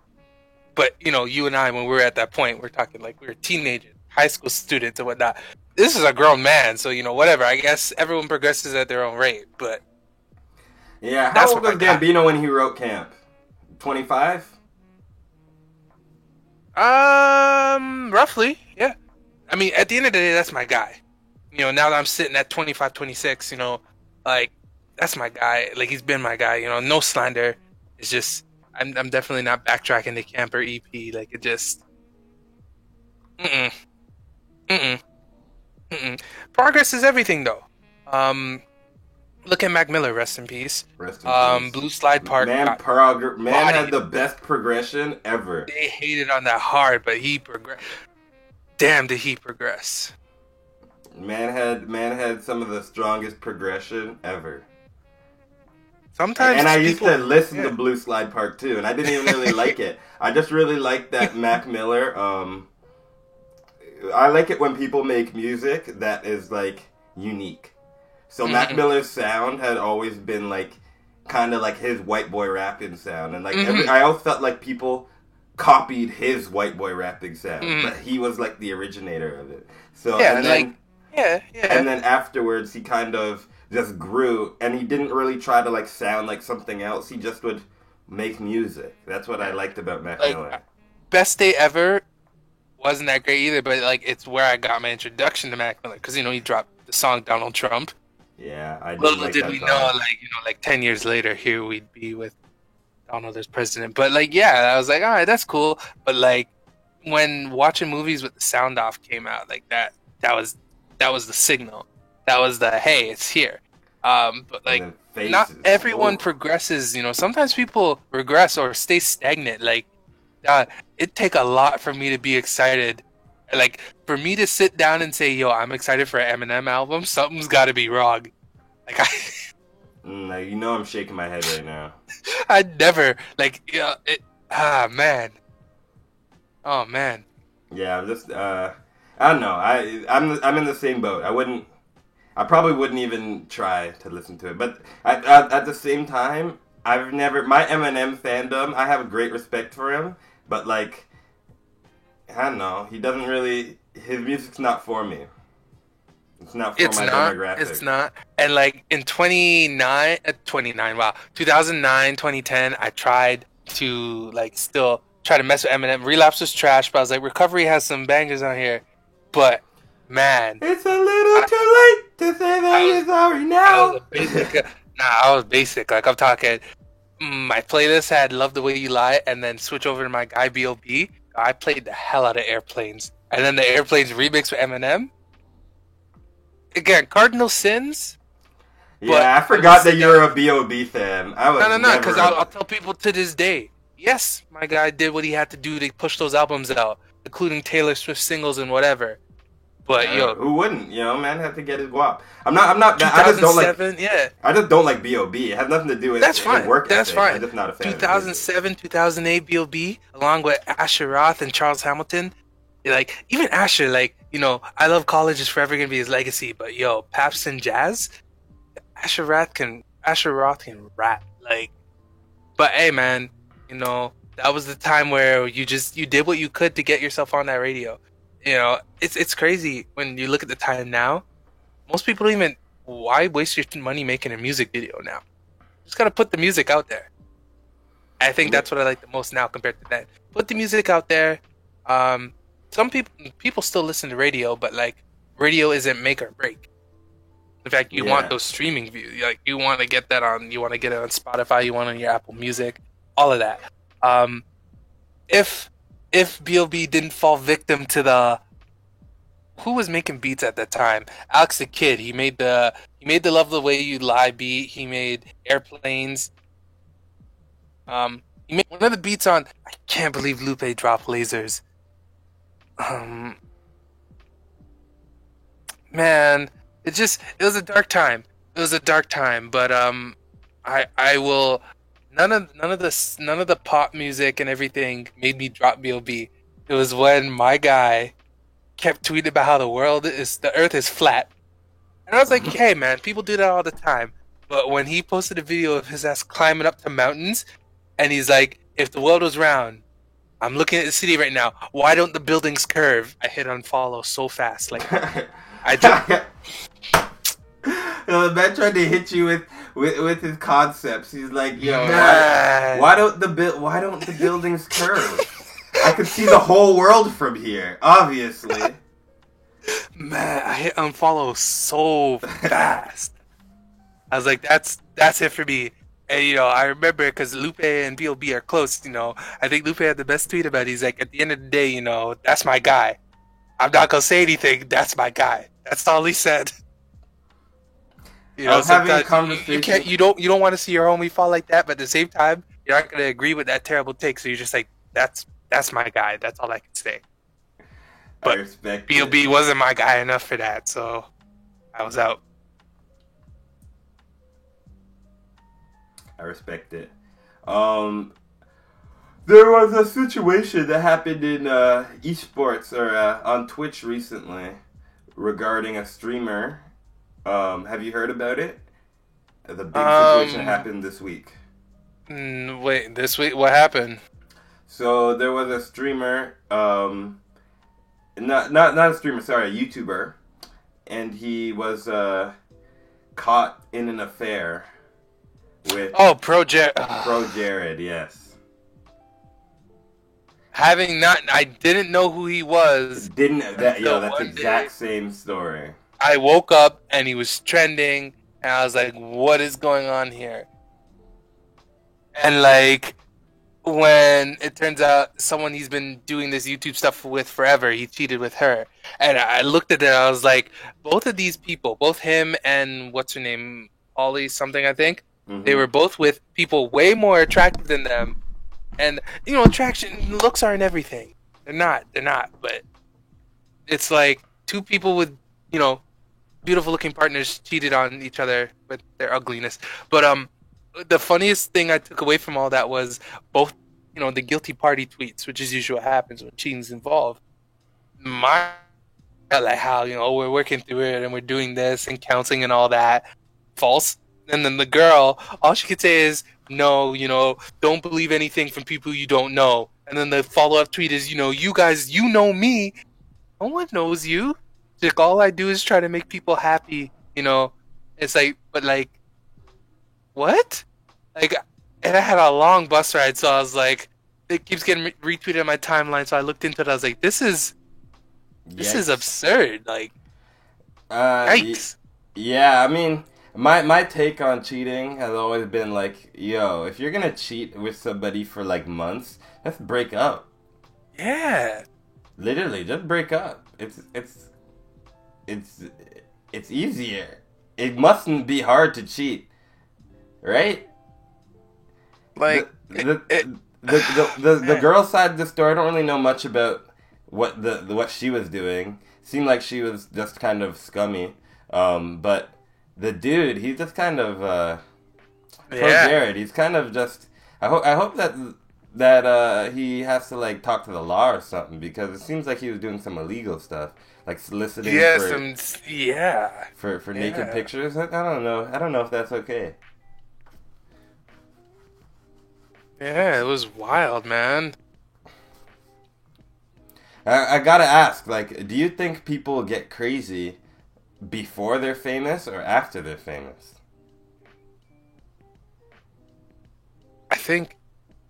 But you know, you and I, when we were at that point, we're talking like we were teenagers, high school students, and whatnot. This is a grown man, so you know, whatever. I guess everyone progresses at their own rate, but Yeah, how That's old what was I got. Gambino when he wrote Camp? 25? roughly, yeah. I mean, at the end of the day, that's my guy. You know, now that I'm sitting at 25, 26, you know, like that's my guy. Like he's been my guy. You know, no slander. It's just I'm definitely not backtracking the Camper EP. Like it just, mm mm mm. Progress is everything, though. Look at Mac Miller, rest in peace. Rest in peace. Blue Slide Park. Man got had bodied. the best progression ever. They hated on that hard, but he progressed. Damn, did he progress? Man had some of the strongest progression ever. Sometimes And I used people- to listen yeah. to Blue Slide Part 2, and I didn't even really like it. I just really like that Mac Miller. I like it when people make music that is like unique. So Mac Miller's sound had always been like kind of like his white boy rapping sound, and like I always felt like people copied his white boy rapping sound, but he was like the originator of it. So Yeah, and then, like yeah. and then afterwards he kind of just grew, and he didn't really try to like sound like something else. He just would make music. That's what I liked about Mac Like, Miller. Best Day Ever wasn't that great either, but like it's where I got my introduction to Mac Miller because you know he dropped the song Donald Trump. Yeah, I did Little like did that we song. know, like you know, like 10 years later, here we'd be with Donald as president. But like, yeah, I was like, all right, that's cool. But like, when watching movies with the sound off came out, like that was the signal. That was the hey, it's here. But like, And then not Faces. everyone Ooh. progresses. You know, sometimes people regress or stay stagnant. Like, it take a lot for me to be excited. Like, for me to sit down and say, "Yo, I'm excited for an Eminem album," something's got to be wrong. Like, You know I'm shaking my head right now. I never like. Yeah, man. Oh man. Yeah, I'm just I don't know. I'm in the same boat. I probably wouldn't even try to listen to it. But at the same time, my Eminem fandom. I have a great respect for him, but like, I don't know. He doesn't really. His music's not for me. It's not for my demographic. It's not. And like in 2009, wow, 2009, 2010, I tried to like still try to mess with Eminem. Relapse was trash, but I was like, Recovery has some bangers on here. But man, It's a little too late to say that you're sorry I now. was a basic. I was basic. Like I'm talking. My playlist had "Love the Way You Lie," and then switch over to my guy B.O.B. I played the hell out of Airplanes, and then the Airplanes remix with Eminem. Again, Cardinal Sins. But Yeah, I forgot that you're a B.O.B. fan. I was No, because never- I'll tell people to this day. Yes, my guy did what he had to do to push those albums out, including Taylor Swift singles and whatever. But yo, who wouldn't? You know, man, have to get his guap. I'm not. I just don't like. 2007, yeah, I just don't like B.O.B. It has nothing to do with that's his fine. work That's ethic. fine. I'm just not a fan. 2007, 2008, B.O.B. along with Asher Roth and Charles Hamilton. Like even Asher, like you know, I Love College is forever gonna be his legacy. But yo, Paps and Jazz, Asher Roth can rap. Like, but hey, man, you know that was the time where you did what you could to get yourself on that radio. You know, it's crazy when you look at the time now. Most people don't even. Why waste your money making a music video now? Just gotta put the music out there. I think that's what I like the most now compared to then. Put the music out there. Some people still listen to radio, but like radio isn't make or break. In fact, you want those streaming views. Like you want to get that on. You want to get it on Spotify. You want it on your Apple Music. All of that. If B.O.B. didn't fall victim to the who was making beats at that time? Alex the Kid. He made the Love the Way You Lie beat. He made Airplanes. He made one of the beats on. I can't believe Lupe dropped lasers. Man, it was a dark time. It was a dark time, but I will. None of the pop music and everything made me drop B.O.B. It was when my guy kept tweeting about how the Earth is flat, and I was like, hey man, people do that all the time. But when he posted a video of his ass climbing up to mountains, and he's like, if the world was round, I'm looking at the city right now. Why don't the buildings curve? I hit unfollow so fast, like I just. The man tried to hit you with his concepts. He's like, yo, Man. why don't the buildings curve? I could see the whole world from here, obviously. Man, I hit unfollow so fast. I was like, that's it for me. And, I remember because Lupe and B.O.B. are close, I think Lupe had the best tweet about it. He's like, at the end of the day, that's my guy. I'm not going to say anything. That's my guy. That's all he said. I was having a conversation. You don't want to see your homie fall like that, but at the same time, you're not going to agree with that terrible take. So you're just like, that's my guy. That's all I can say. But I respect B.O.B. wasn't my guy enough for that, so I was out. I respect it. There was a situation that happened in esports or on Twitch recently regarding a streamer. Have you heard about it? The big situation happened this week. Wait, this week? What happened? So there was a streamer, not a streamer, sorry, a YouTuber, and he was caught in an affair with Pro Jared, yes. I didn't know who he was. That's exact same story. I woke up and he was trending, and I was like, what is going on here? And like, when it turns out someone he's been doing this YouTube stuff with forever, he cheated with her. And I looked at it, I was like, both of these people, both him and what's her name, Ollie something, I think, they were both with people way more attractive than them. And, attraction, looks aren't everything. They're not, but it's like two people with, beautiful looking partners cheated on each other with their ugliness. But the funniest thing I took away from all that was both, the guilty party tweets, which is usually what happens when cheating's involved. Like how, we're working through it and we're doing this and counseling and all that. False. And then the girl, all she could say is, no, don't believe anything from people you don't know. And then the follow-up tweet is, you guys, know me. No one knows you. Like, all I do is try to make people happy, It's like, but like, what? Like, and I had a long bus ride, so I was like, it keeps getting retweeted on my timeline, so I looked into it, I was like, this is absurd, like, yikes. Yeah, I mean, my take on cheating has always been like, yo, if you're gonna cheat with somebody for like months, let's break up. Yeah. Literally, just break up. It's easier. It mustn't be hard to cheat, right? Like the girl side of the story, I don't really know much about what she was doing. Seemed like she was just kind of scummy. But the dude, he's just kind of poor Jared. He's kind of just. I hope that he has to like talk to the law or something, because it seems like he was doing some illegal stuff, like soliciting for naked pictures. I don't know if that's okay. Yeah, it was wild, man. I gotta ask, like, do you think people get crazy before they're famous or after they're famous? I think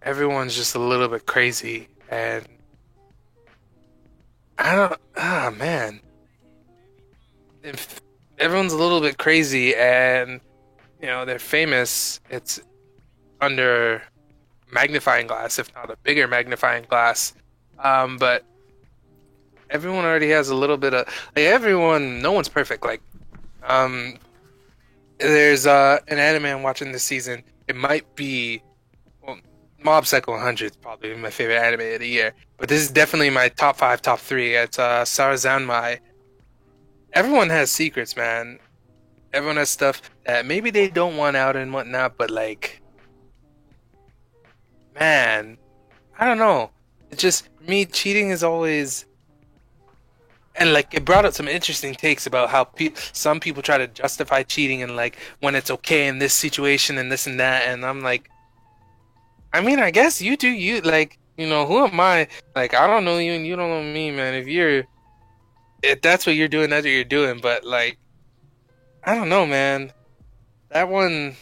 everyone's just a little bit crazy, and man. If everyone's a little bit crazy and, they're famous, it's under magnifying glass, if not a bigger magnifying glass. But everyone already has a little bit of, like, no one's perfect. Like, there's an anime I'm watching this season. It might be, well, Mob Psycho 100 is probably my favorite anime of the year, but this is definitely my top 5, top 3. It's Sarazanmai. Everyone has secrets, man. Everyone has stuff that maybe they don't want out and whatnot, but like, man, I don't know. It's just me. Cheating is always, and like it brought up some interesting takes about how some people try to justify cheating and like when it's okay in this situation and this and that, and I'm like, I mean, I guess you do you. Like, you know, who am I? Like, I don't know you and you don't know me, man. If that's what you're doing, that's what you're doing. But like, I don't know, man. That one,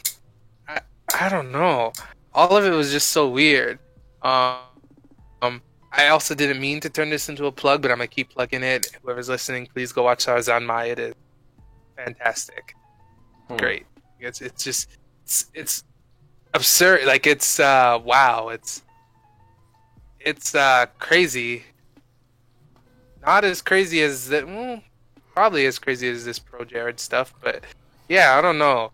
I I don't know. All of it was just so weird. Um, I also didn't mean to turn this into a plug, but I'm gonna keep plugging it. Whoever's listening, please go watch Tarzan. It is fantastic, great. It's just it's absurd. Like it's wow. It's crazy. Not as crazy as that. Well, probably as crazy as this Pro Jared stuff, but yeah, I don't know.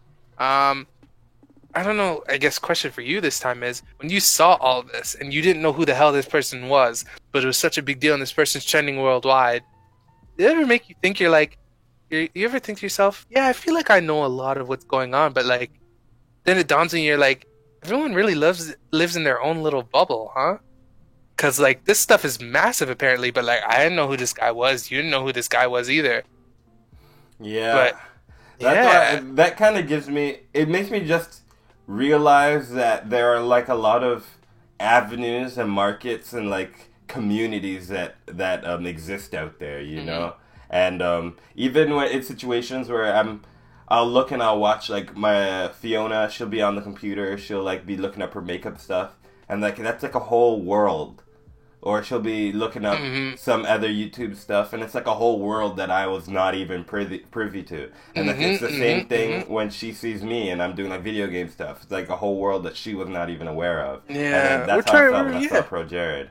I don't know. I guess question for you this time is when you saw all this and you didn't know who the hell this person was, but it was such a big deal and this person's trending worldwide. Did it ever make you think you ever think to yourself, yeah, I feel like I know a lot of what's going on, but like then it dawns on you, you're like, everyone really lives in their own little bubble, huh? Because like this stuff is massive apparently, but like I didn't know who this guy was. You didn't know who this guy was either. Yeah. But Yeah. That kind of it makes me just realize that there are like a lot of avenues and markets and like communities that exist out there, you know? And even when in situations where I'll look and I'll watch like my Fiona, she'll be on the computer, she'll like be looking up her makeup stuff, and like that's like a whole world. Or she'll be looking up some other YouTube stuff, and it's like a whole world that I was not even privy to. And like, it's the same thing when she sees me and I'm doing like video game stuff. It's like a whole world that she was not even aware of. Yeah, and that's how I felt when I saw Pro Jared.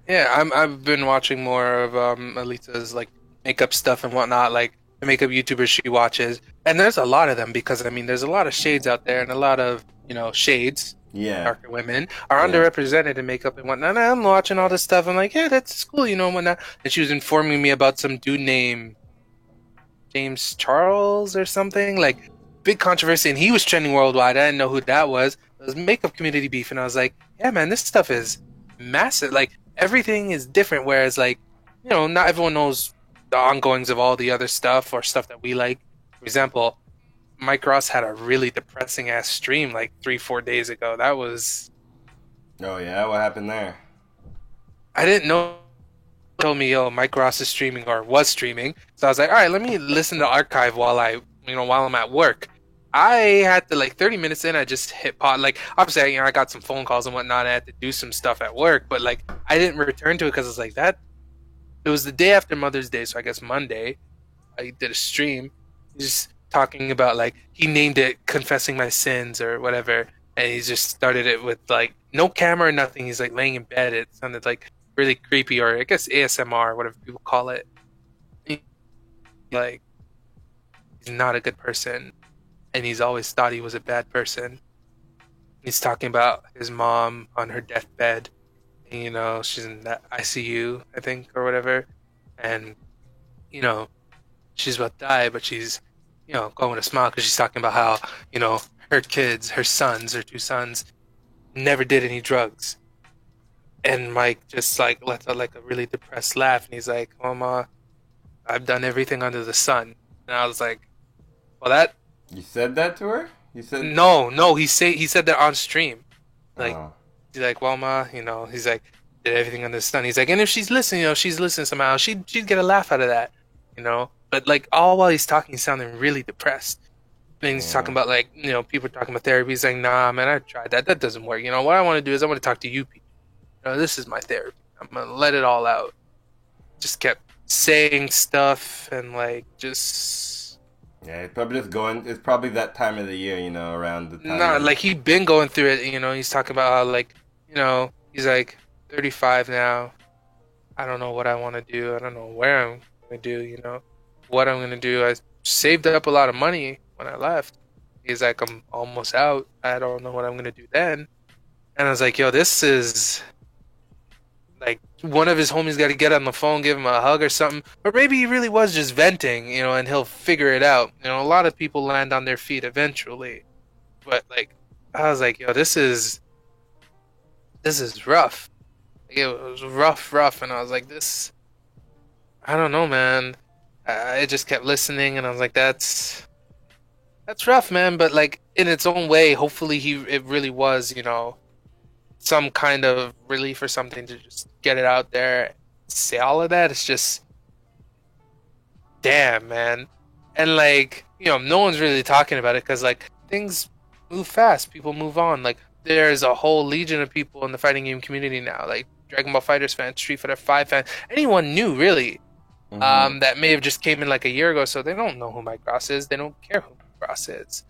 Yeah, I've been watching more of Alita's like makeup stuff and whatnot, like the makeup YouTubers she watches, and there's a lot of them because I mean there's a lot of shades out there and a lot of shades. Yeah, darker women are underrepresented in makeup and whatnot. And I'm watching all this stuff. I'm like, yeah, that's cool, and whatnot. And she was informing me about some dude named James Charles or something, like big controversy, and he was trending worldwide. I didn't know who that was. It was makeup community beef, and I was like, yeah, man, this stuff is massive. Like everything is different. Whereas, like, not everyone knows the ongoings of all the other stuff or stuff that we like. For example, Mike Ross had a really depressing ass stream like 3-4 days ago. That was. Oh yeah, what happened there? I didn't know. Told me, Mike Ross is streaming or was streaming. So I was like, all right, let me listen to archive while I'm at work. I had to 30 minutes in. I just hit pause. Like obviously, I got some phone calls and whatnot. I had to do some stuff at work, but like I didn't return to it because it's like that. It was the day after Mother's Day, so I guess Monday. I did a stream. Just talking about he named it confessing my sins or whatever, and he just started it with no camera or nothing. He's laying in bed. It sounded really creepy, or I guess ASMR, whatever people call it. He's not a good person, and he's always thought he was a bad person. He's talking about his mom on her deathbed, and, she's in the ICU, I think, or whatever, and she's about to die, but she's going with a smile because she's talking about how, her kids, her 2 sons, never did any drugs. And Mike just lets out a really depressed laugh, and he's like, "Mama, I've done everything under the sun." And I was like, "Well, that." You said that to her? You said no. He said that on stream. Oh. He's like, "Well, Ma, he's like, did everything under the sun." He's like, "And if she's listening, she's listening somehow. She'd get a laugh out of that, But all while he's talking, he's sounding really depressed. And he's talking about people talking about therapy. He's like, "Nah, man, I tried that. That doesn't work. What I want to do is I want to talk to you people. This is my therapy. I'm gonna let it all out." Just kept saying stuff and just. Yeah, it's probably just going. It's probably that time of the year, around the time. Nah, he'd been going through it. He's talking about how he's 35 now. I don't know what I want to do. I don't know where I'm gonna do. What I'm gonna do. I saved up a lot of money when I left. He's like, I'm almost out. I don't know what I'm gonna do then. And I was like, yo, this is like one of his homies got to get on the phone, give him a hug or something. Or maybe he really was just venting, and he'll figure it out. A lot of people land on their feet eventually. But like, I was like, yo, this is rough. Like, it was rough, and I was like, this. I don't know, man. I just kept listening, and I was like, that's rough, man. But like in its own way, hopefully it really was, some kind of relief or something to just get it out there. Say all of that. It's just, damn, man. And like, no one's really talking about it because like things move fast. People move on. Like there's a whole legion of people in the fighting game community now. Like Dragon Ball FighterZ fans, Street Fighter 5 fans, anyone new really. That may have just came in like a year ago, so they don't know who Mike Ross is. They don't care who Mike Ross is.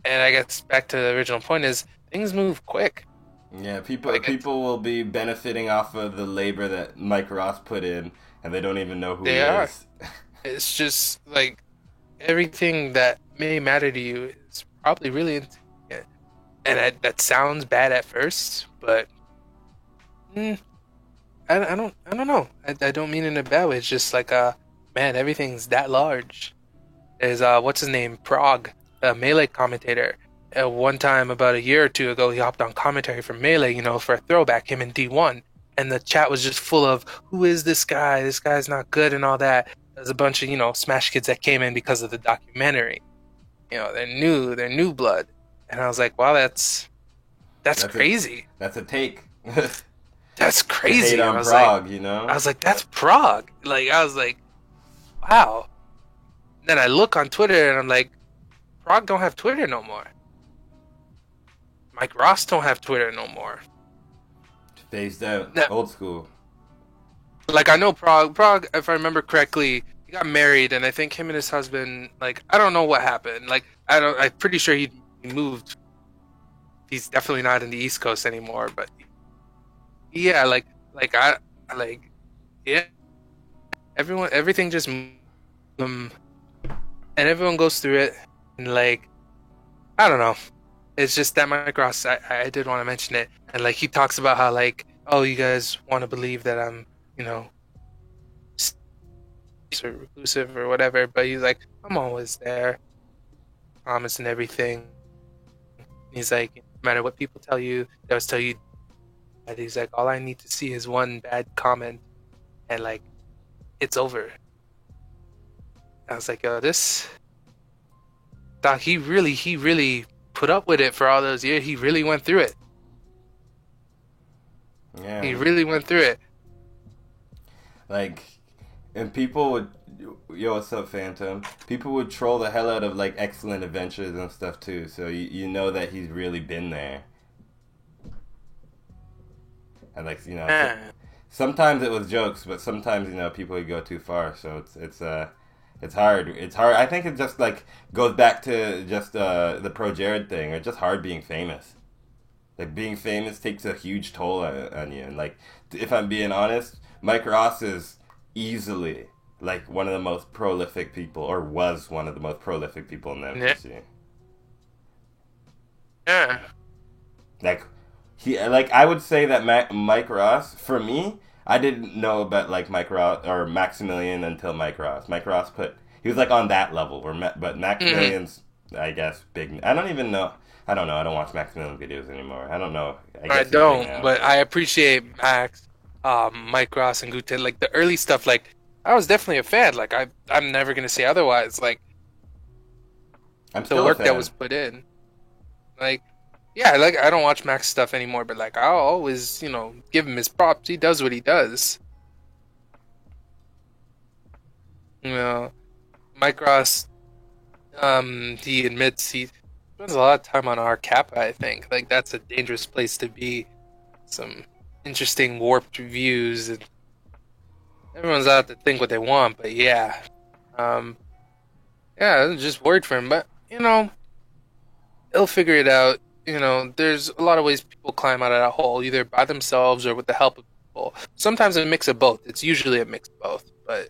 And I guess back to the original point is things move quick. Yeah, people will be benefiting off of the labor that Mike Ross put in, and they don't even know who he is. It's just like everything that may matter to you is probably really insignificant. And that sounds bad at first, but I don't know. I don't mean it in a bad way. It's just like man, everything's that large. There's what's his name, Prague, a Melee commentator. One time about a year or two ago, he hopped on commentary for Melee, for a throwback, him in D1, and the chat was just full of who is this guy? This guy's not good and all that. There's a bunch of Smash kids that came in because of the documentary. They're new blood, and I was like, wow, that's crazy. That's a take. That's crazy. I was Prague, like, I was like, that's Prague. Like, I was like, wow. Then I look on Twitter and I'm like, Prague don't have Twitter no more. Mike Ross don't have Twitter no more. Phased out. Old school. Like, I know Prague, if I remember correctly, he got married, and I think him and his husband, like, I don't know what happened. Like, I'm pretty sure he moved. He's definitely not in the East Coast anymore, but yeah, yeah. Everything just, and everyone goes through it, and like, I don't know. It's just that Mike Ross, I did want to mention it, and like he talks about how like, oh, you guys want to believe that I'm, or reclusive or whatever, but he's like, I'm always there, promise and everything. He's like, no matter what people tell you, they always tell you. And he's like, all I need to see is one bad comment, and like, it's over. I was like, yo, this Doc, he really put up with it for all those years. He really went through it. Yeah. He really went through it. Like, and people would, yo, what's up, Phantom? People would troll the hell out of like Excellent Adventures and stuff too. So you know that he's really been there. And like, sometimes it was jokes, but sometimes people would go too far. So it's hard. It's hard. I think it just like goes back to just the Pro Jared thing. It's just hard being famous. Like being famous takes a huge toll on you. And like, if I'm being honest, Mike Ross is easily like one of the most prolific people, or was one of the most prolific people in the MPC. Yeah. Like. I would say that Mike Ross, for me, I didn't know about like Mike Ross or Maximilian until Mike Ross. Mike Ross he was like on that level, but Maximilian's, I guess, big. I don't even know. I don't know. I don't watch Maximilian videos anymore. I don't know. I don't, but I appreciate Max, Mike Ross, and Guten. Like the early stuff, like I was definitely a fan. Like I'm never gonna say otherwise. Like I'm still the work a fan. that was put in, like. Yeah, like I don't watch Max stuff anymore, but like I'll always, give him his props. He does what he does. Mike Ross, he admits he spends a lot of time on our Kappa, I think. Like that's a dangerous place to be. Some interesting warped views, and everyone's out to think what they want, but yeah. I'm just worried for him, but he'll figure it out. There's a lot of ways people climb out of that hole, either by themselves or with the help of people. Sometimes a mix of both. It's usually a mix of both. But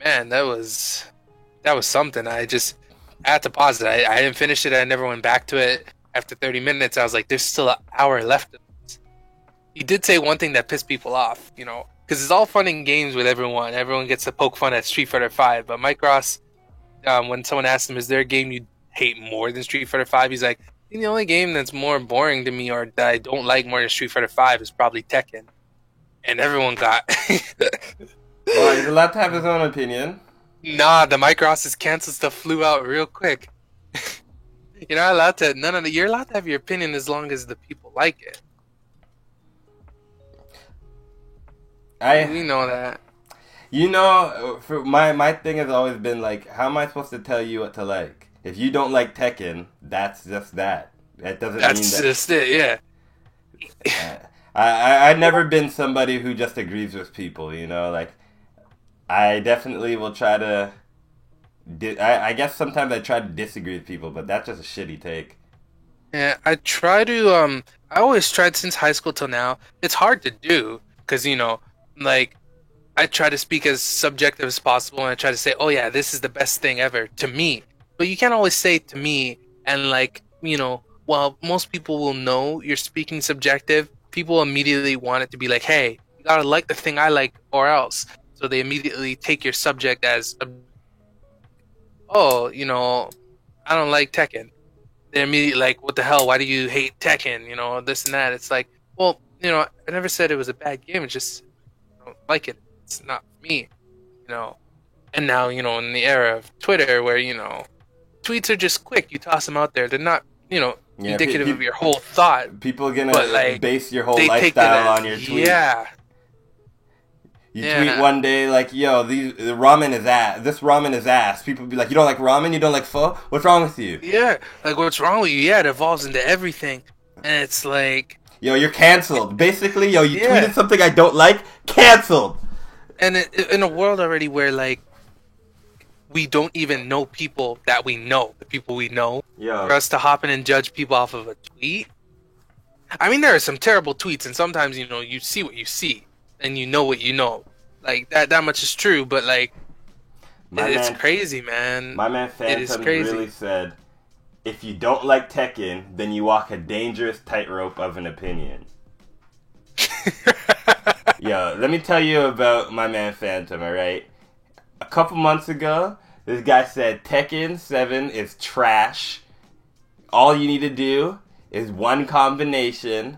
man, that was something. I had to pause it. I didn't finish it. I never went back to it. after 30 minutes, I was like, there's still an hour left of this. He did say one thing that pissed people off, you know, because it's all fun and games with everyone. Everyone gets to poke fun at Street Fighter 5, but Mike Ross, when someone asked him, is there a game you hate more than Street Fighter 5? He's like, I think the only game that's more boring to me or that I don't like more than Street Fighter 5 is probably Tekken. And everyone got... Well, he's allowed to have his own opinion. Nah, the Mike Ross's cancel stuff flew out real quick. You're not allowed to... You're allowed to have your opinion as long as the people like it. We know that. You know, for my thing has always been like, how am I supposed to tell you what to like? If you don't like Tekken, that's just that. That doesn't mean that. That's just it, yeah. I've never been somebody who just agrees with people, you know? Like, I definitely will try to... I guess sometimes I try to disagree with people, but that's just a shitty take. Yeah, I try to... I always tried since high school till now. It's hard to do, because, you know, like, I try to speak as subjective as possible, and I try to say, oh yeah, this is the best thing ever, to me. But you can't always say to me, and like, you know, while most people will know you're speaking subjective, people immediately want it to be like, hey, you gotta like the thing I like, or else. So they immediately take your subject as, oh, you know, I don't like Tekken. They're immediately like, what the hell, why do you hate Tekken? You know, this and that. It's like, well, you know, I never said it was a bad game, it's just, I don't like it. It's not for me, you know. And now, you know, in the era of Twitter where, you know, tweets are just quick, you toss them out there. They're not, you know, indicative of your whole thought. People are gonna like, base your whole lifestyle on your tweet. Yeah. You tweet one day like, yo, the ramen is ass. This ramen is ass. People be like, you don't like ramen? You don't like pho? What's wrong with you? Yeah. Like, what's wrong with you? Yeah, it evolves into everything. And it's like... Yo, you're canceled. Basically, yo, you tweeted something I don't like, canceled. And in a world already where, like, we don't even know people that we know, the people we know, for us to hop in and judge people off of a tweet. I mean, there are some terrible tweets, and sometimes, you know, you see what you see, and you know what you know. Like, that much is true, but, like, it's crazy, man. My man Phantom really said, if you don't like Tekken, then you walk a dangerous tightrope of an opinion. Yo, let me tell you about my man Phantom, alright? A couple months ago, this guy said Tekken 7 is trash. All you need to do is one combination.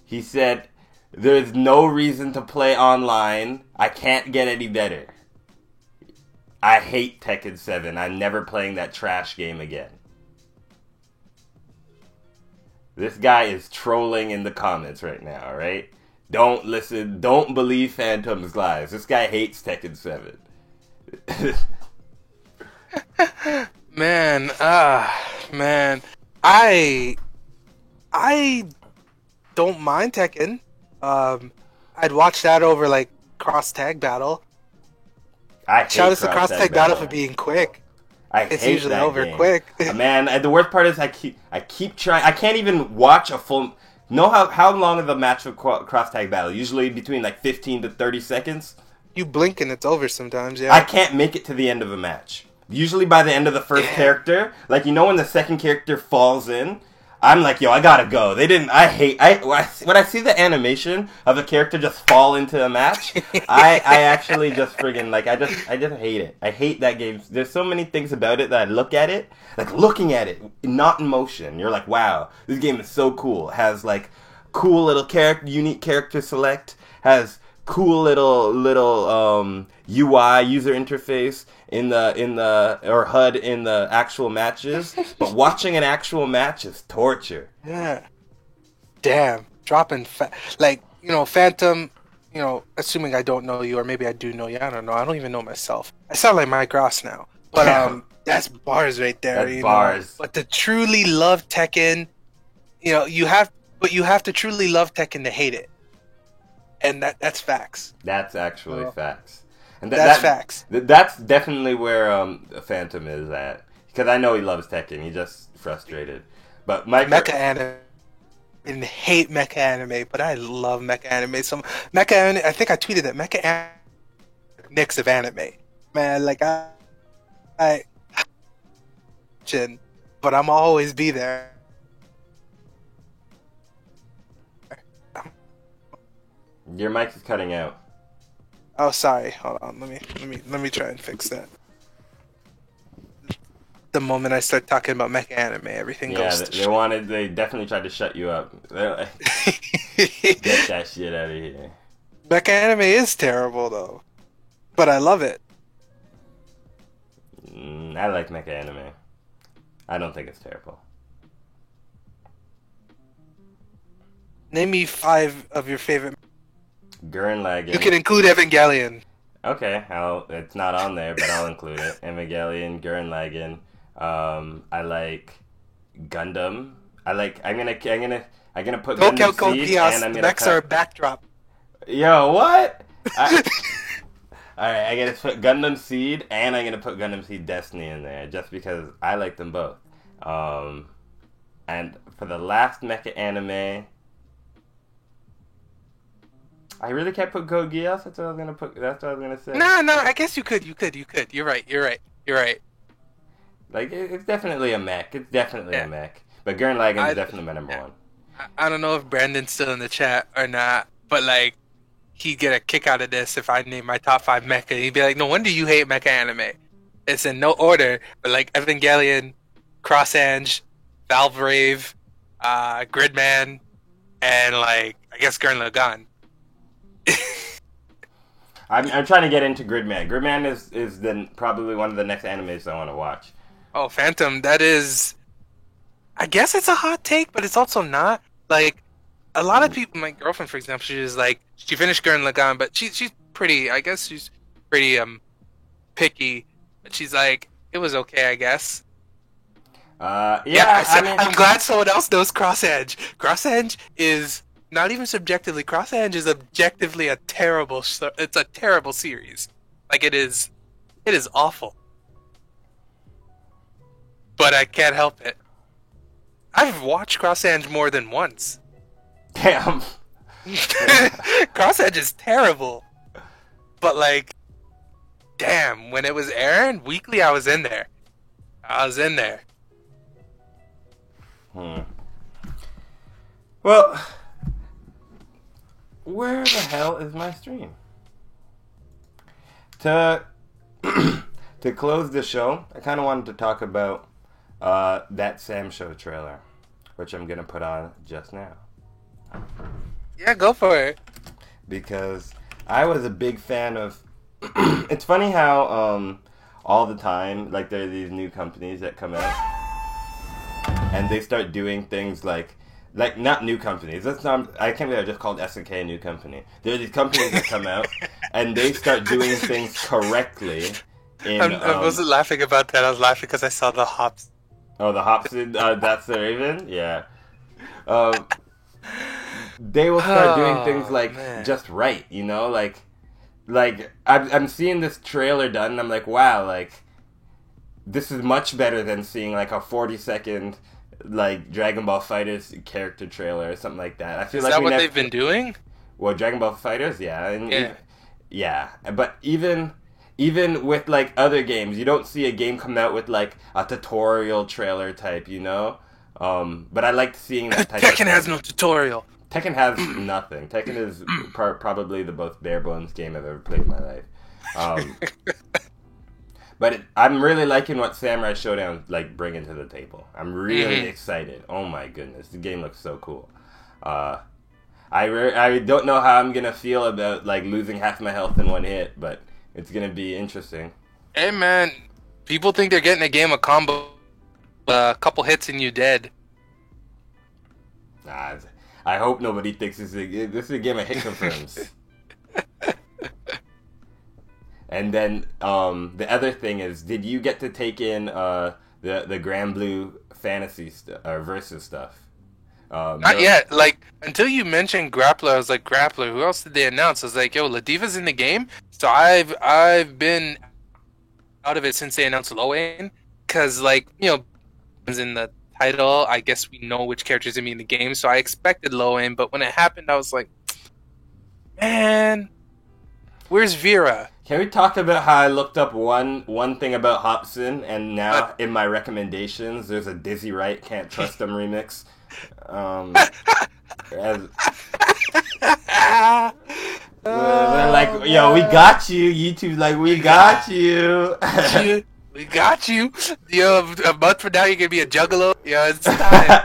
He said, there's no reason to play online. I can't get any better. I hate Tekken 7. I'm never playing that trash game again. This guy is trolling in the comments right now, alright? Don't listen. Don't believe Phantom's lies. This guy hates Tekken 7. Man, I don't mind Tekken. I'd watch that over like Cross Tag Battle. Shout out to Cross Tag Battle for being quick. It's usually over quick. Man, the worst part is I keep trying. I can't even watch a full. Know how long is the match for Cross Tag Battle? Usually between like 15 to 30 seconds. You blink and it's over sometimes, yeah. I can't make it to the end of a match. Usually by the end of the first character, like, you know when the second character falls in, I'm like, yo, I gotta go. When I see the animation of a character just fall into a match, I actually just friggin' like, I just hate it. I hate that game. There's so many things about it that I look at it, like looking at it, not in motion. You're like, wow, this game is so cool. It has like cool little unique character select, has cool little UI user interface in the or HUD in the actual matches, but watching an actual match is torture. Yeah. Damn. Dropping like, you know, Phantom, you know, assuming I don't know you, or maybe I do know you, I don't know. I don't even know myself. I sound like Mike Ross now. But that's bars right there. That's bars. But to truly love Tekken, you know, you have to truly love Tekken to hate it. And that's facts. That's actually facts. And that's facts. That's definitely where Phantom is at. Because I know he loves Tekken. He's just frustrated. But Mecha anime. I hate mecha anime, but I love mecha anime. So mecha anime, I think I tweeted that mecha anime mix of anime. Man, like I but I'm always be there. Your mic is cutting out. Oh, sorry. Hold on. Let me try and fix that. The moment I start talking about mecha anime, everything goes to shit. They definitely tried to shut you up. They're like, get that shit out of here. Mecha anime is terrible though, but I love it. I like mecha anime. I don't think it's terrible. Name me 5 of your favorite. Gurren Lagann. You can include Evangelion. Okay, it's not on there, but I'll include it. Evangelion, Gurren Lagann. I like Gundam. I'm gonna put Don't Gundam count Code Seed, Geass. and I'm The gonna mechs are a backdrop. Yo, what? Alright, I gotta put Gundam Seed, and I'm gonna put Gundam Seed Destiny in there, just because I like them both. And for the last mecha anime, I really can't put Code Geass. That's what I was gonna put. That's what I was gonna say. No. I guess you could. You're right. Like, it's definitely a mech. It's definitely a mech. But Gurren Lagann is definitely my number one. I don't know if Brandon's still in the chat or not, but like, he'd get a kick out of this if I name my top 5 mecha. He'd be like, "No wonder you hate mecha anime." It's in no order, but like Evangelion, Cross Ange, Valvrave, Gridman, and like I guess Gurren Lagann. I'm trying to get into Gridman. Gridman is probably one of the next animes I want to watch. Oh, Phantom, that is... I guess it's a hot take, but it's also not. Like, a lot of people... My girlfriend, for example, she's like... She finished Gurren Lagann, but she's pretty... I guess she's pretty picky. But she's like, it was okay, I guess. I'm glad someone else knows Cross Edge. Cross Edge is... Not even subjectively. Cross Edge is objectively a terrible... It's a terrible series. Like, it is awful. But I can't help it. I've watched Cross Edge more than once. Damn. Cross Edge is terrible. But like, damn, when it was airing weekly, I was in there. Well, where the hell is my stream? To close the show, I kind of wanted to talk about that Sam Show trailer, which I'm gonna put on just now. Yeah, go for it. Because I was a big fan of... It's funny how all the time, like, there are these new companies that come out and they start doing things like not new companies. That's not. I can't believe I just called SNK a new company. There are these companies that come out and they start doing things correctly. I wasn't laughing about that. I was laughing because I saw the hops. Oh, the hops. That's the Raven. Yeah. They will start doing things like just right. You know, like I'm seeing this trailer done and I'm like, wow, like this is much better than seeing like a 40-second like Dragon Ball FighterZ character trailer or something like that. I feel like that what they've been doing? Well, Dragon Ball FighterZ, yeah. But even with like other games, you don't see a game come out with like a tutorial trailer type, you know. But I liked seeing that type. Tekken has no tutorial. Tekken has nothing. Tekken is probably the most bare bones game I've ever played in my life. But I'm really liking what Samurai Showdown like bringing to the table. I'm really excited. Oh my goodness, the game looks so cool. I don't know how I'm gonna feel about like losing half my health in one hit, but it's gonna be interesting. Hey man, people think they're getting a game of combo, a couple hits and you dead. Nah, I hope nobody thinks this is a game of hit confirms. And then the other thing is, did you get to take in the Granblue Fantasy versus stuff? Not yet. Like until you mentioned Grappler, I was like, Grappler. Who else did they announce? I was like, yo, Ladiva's in the game. So I've been out of it since they announced Lowen, because like was in the title. I guess we know which characters are gonna be in the game. So I expected Lowen, but when it happened, I was like, man, where's Vera? Can we talk about how I looked up one thing about Hobson, and now in my recommendations, there's a Dizzy Wright Can't Trust Him remix. They're like, yo, we got you. YouTube's like, we got you. We got you. Yo, a month from now you're gonna be a juggalo. Yo, it's time.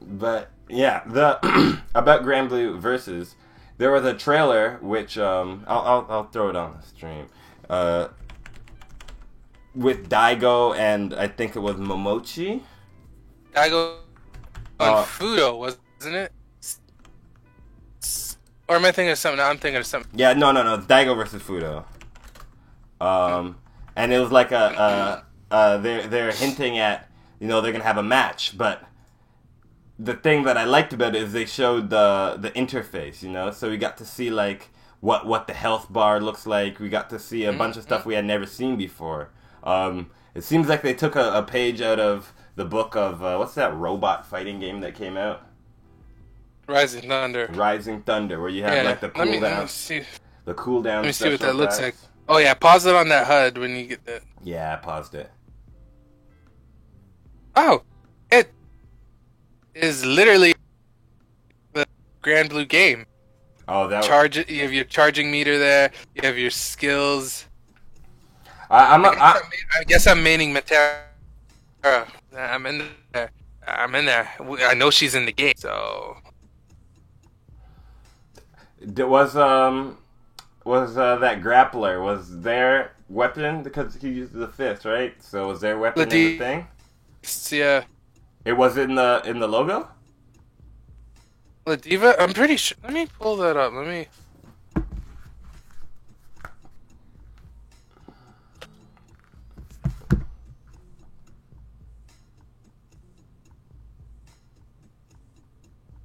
But yeah, the about Grand Blue Versus, there was a trailer which I'll throw it on the stream. With Daigo and I think it was Momochi. Daigo on Fudo, wasn't it? Or am I thinking of something? No, I'm thinking of something. Yeah, no, it's Daigo versus Fudo. And it was like they're hinting at, you know, they're gonna have a match, but the thing that I liked about it is they showed the interface, you know, so we got to see like what the health bar looks like. We got to see a bunch of stuff we had never seen before. It seems like they took a page out of the book of what's that robot fighting game that came out? Rising Thunder, where you have like the cooldown. Let me see. The cooldown. Let me see what that looks like. Oh yeah, pause it on that HUD when you get that. Yeah, I paused it. Oh, it is literally the Grand Blue game. Oh, that You have your charging meter there. You have your skills. I guess I'm maining Matera. I'm in there. I know she's in the game, so. Was that grappler, was their weapon, because he used the fist, right? So was their weapon in the thing? Yeah. It was in the logo? Ladiva? I'm pretty sure. Let me pull that up. Let me.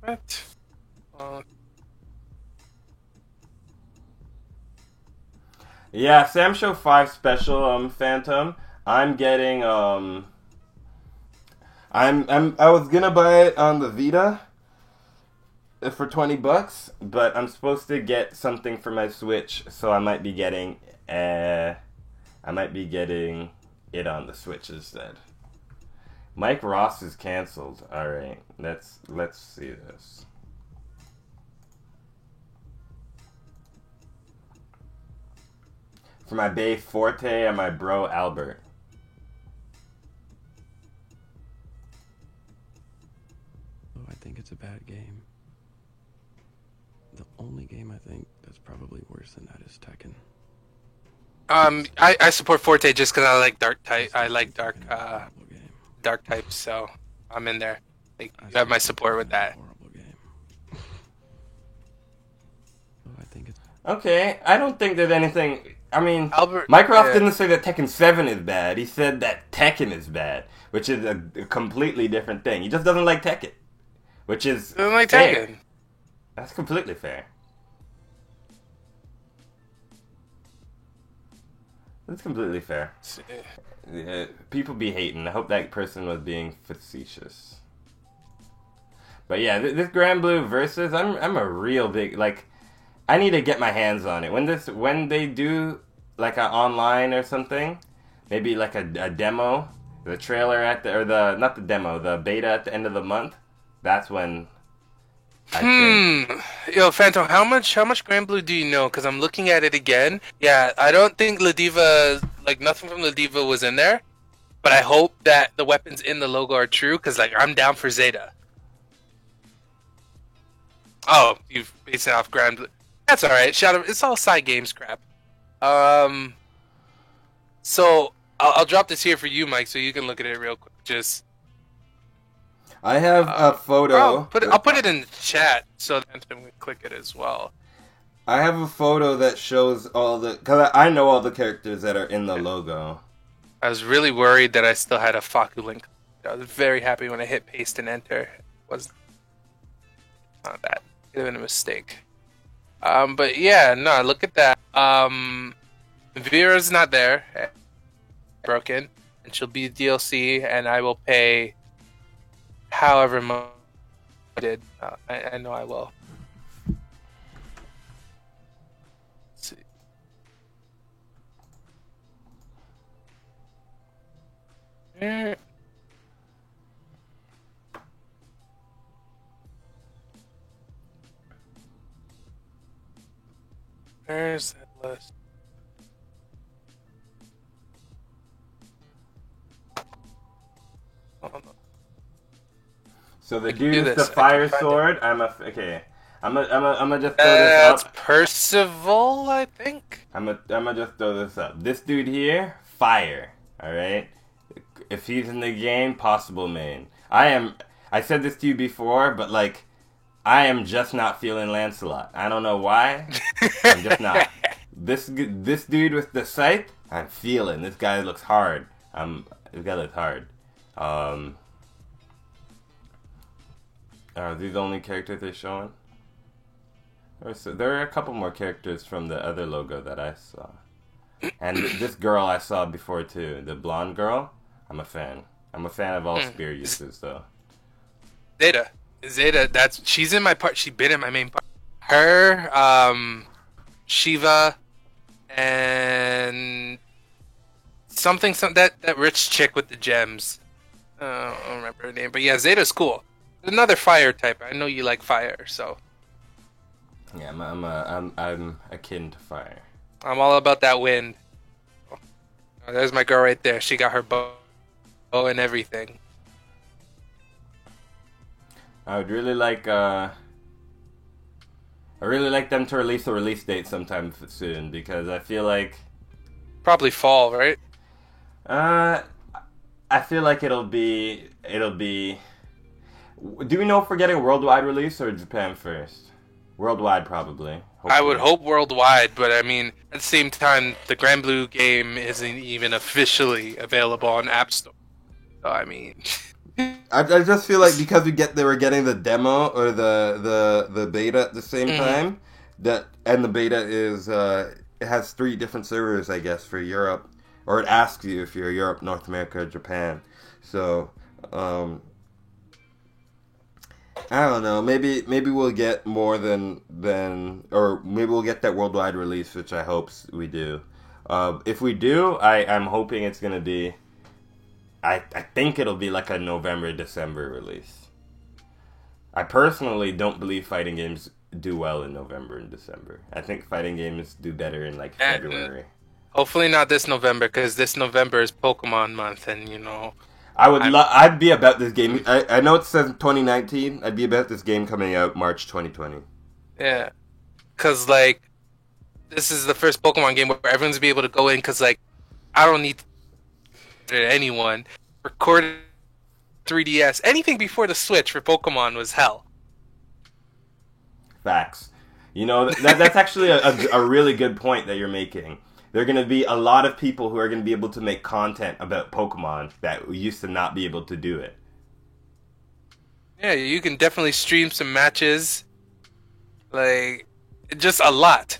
What? Yeah, Sam Show 5 special, Phantom. I'm getting, I was gonna buy it on the Vita for $20, but I'm supposed to get something for my Switch, so I might be getting it on the Switch instead. Mike Ross is canceled. Alright, let's see this. For my bae Forte and my bro Albert. I think it's a bad game. The only game I think that's probably worse than that is Tekken. I support Forte just because I like dark type. I like dark types, so I'm in there. Like, you have my support with that. Horrible game. I think it's okay. I don't think there's anything. I mean, Albert, Mycroft didn't say that Tekken 7 is bad. He said that Tekken is bad, which is a completely different thing. He just doesn't like Tekken, which is doesn't like fair. Tekken. That's completely fair. That's completely fair. Yeah, people be hating. I hope that person was being facetious. But yeah, this Grand Blue Versus, I'm a real big, like, I need to get my hands on it. When they do like an online or something, maybe like a demo, the trailer not the demo, the beta at the end of the month. That's when. Yo, Phantom, how much Grand Blue do you know? Because I'm looking at it again. Yeah, I don't think Ladiva, like, nothing from Ladiva was in there. But I hope that the weapons in the logo are true, because, like, I'm down for Zeta. Oh, you've based it off Grand Blue. That's alright. It's all side games crap. So, I'll drop this here for you, Mike, so you can look at it real quick. Just. I have a photo. I'll put it in the chat so that we click it as well. I have a photo that shows because I know all the characters that are in the logo. I was really worried that I still had a Faku link. I was very happy when I hit paste and enter. It was not that. It would have been a mistake. But yeah, no, look at that. Vera's not there. Broken. And she'll be DLC, and I will pay however much I did. I know I will. Let's see. Where's that list? Oh, no. So the can dude do with this. the I fire can find sword. Okay. I'm gonna just throw this That's up. Percival, I think. I'm gonna just throw this up. This dude here, fire. All right. If he's in the game, possible main. I said this to you before, but like, I am just not feeling Lancelot. I don't know why. I'm just not. This dude with the scythe, I'm feeling. This guy looks hard. This guy looks hard. Are these the only characters they're showing? There are a couple more characters from the other logo that I saw. And this girl I saw before too. The blonde girl, I'm a fan. I'm a fan of all spear uses though. Zeta, she's in my part. She's been in my main part. Her, Shiva, and something that rich chick with the gems. I don't remember her name, but yeah, Zeta's cool. Another fire type. I know you like fire, so yeah, I'm akin to fire. I'm all about that wind. Oh, there's my girl right there. She got her bow and everything. I would really like them to release a release date sometime soon because I feel like Probably fall, right? I feel like it'll be. Do we know if we're getting a worldwide release or Japan first? Worldwide, probably. Hopefully. I would hope worldwide, but I mean, at the same time, the Grand Blue game isn't even officially available on App Store. So I mean, I just feel like because they were getting the demo or the beta at the same time, and the beta is it has 3 different servers, I guess, for Europe, or it asks you if you're Europe, North America, or Japan. So I don't know. Maybe we'll get more than or maybe we'll get that worldwide release, which I hope we do. If we do, I'm hoping it's gonna be. I think it'll be like a November, December release. I personally don't believe fighting games do well in November and December. I think fighting games do better in like February. Hopefully not this November, because this November is Pokemon month, and you know. I'd be about this game. I know it says 2019. I'd be about this game coming out March 2020. Yeah, because like this is the first Pokemon game where everyone's be able to go in. Because like I don't need anyone record 3DS. Anything before the Switch for Pokemon was hell. Facts. You know that's actually a really good point that you're making. There are going to be a lot of people who are going to be able to make content about Pokemon that used to not be able to do it. Yeah, you can definitely stream some matches. Like, just a lot.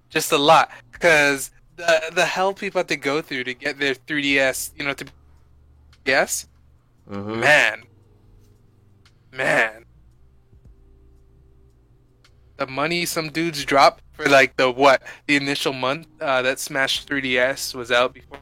Just a lot. Because the hell people have to go through to get their 3DS, you know, to... Yes? Mm-hmm. Man. The money some dudes drop for like the initial month that Smash 3DS was out before.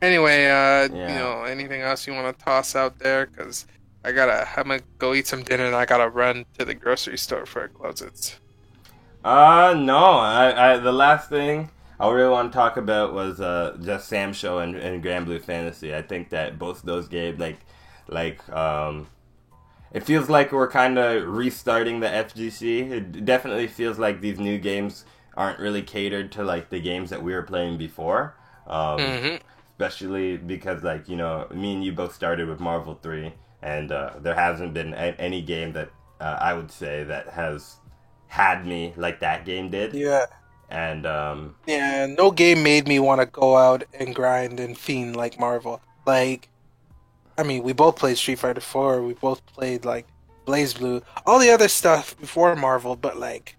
Anyway, you know, anything else you want to toss out there? Because I'm gonna go eat some dinner and I gotta run to the grocery store before it closes. No. The last thing I really want to talk about was just Sam Show and Grand Blue Fantasy. I think that both those games, it feels like we're kind of restarting the FGC. It definitely feels like these new games aren't really catered to like the games that we were playing before. Especially because like, you know, me and you both started with Marvel 3, and there hasn't been any game that I would say that has had me like that game did. Yeah. And yeah, no game made me want to go out and grind and fiend like Marvel. Like, I mean, we both played Street Fighter 4. We both played like BlazBlue, all the other stuff before Marvel. But like,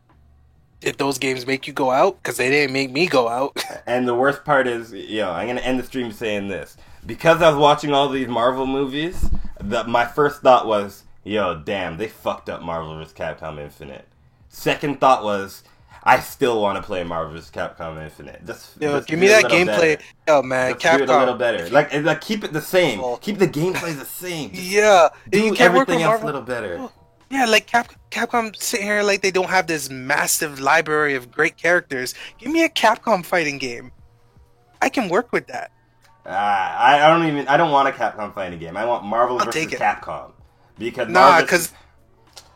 did those games make you go out? Because they didn't make me go out. And the worst part is, I'm gonna end the stream saying this because I was watching all these Marvel movies. My first thought was, damn, they fucked up Marvel vs. Capcom Infinite. Second thought was, I still want to play Marvel vs. Capcom Infinite. Just Give do me it a that little gameplay. better. Yo, man, Just do it a little Capcom. better. Like keep it the same. Keep the gameplay the same. Just Yeah, do you can't work everything with else a Marvel. little better. Yeah, like Capcom sitting here like they don't have this massive library of great characters. Give me a Capcom fighting game. I can work with that. I don't want a Capcom fighting game. I want Marvel I'll versus take it. Capcom because Nah, Marvel because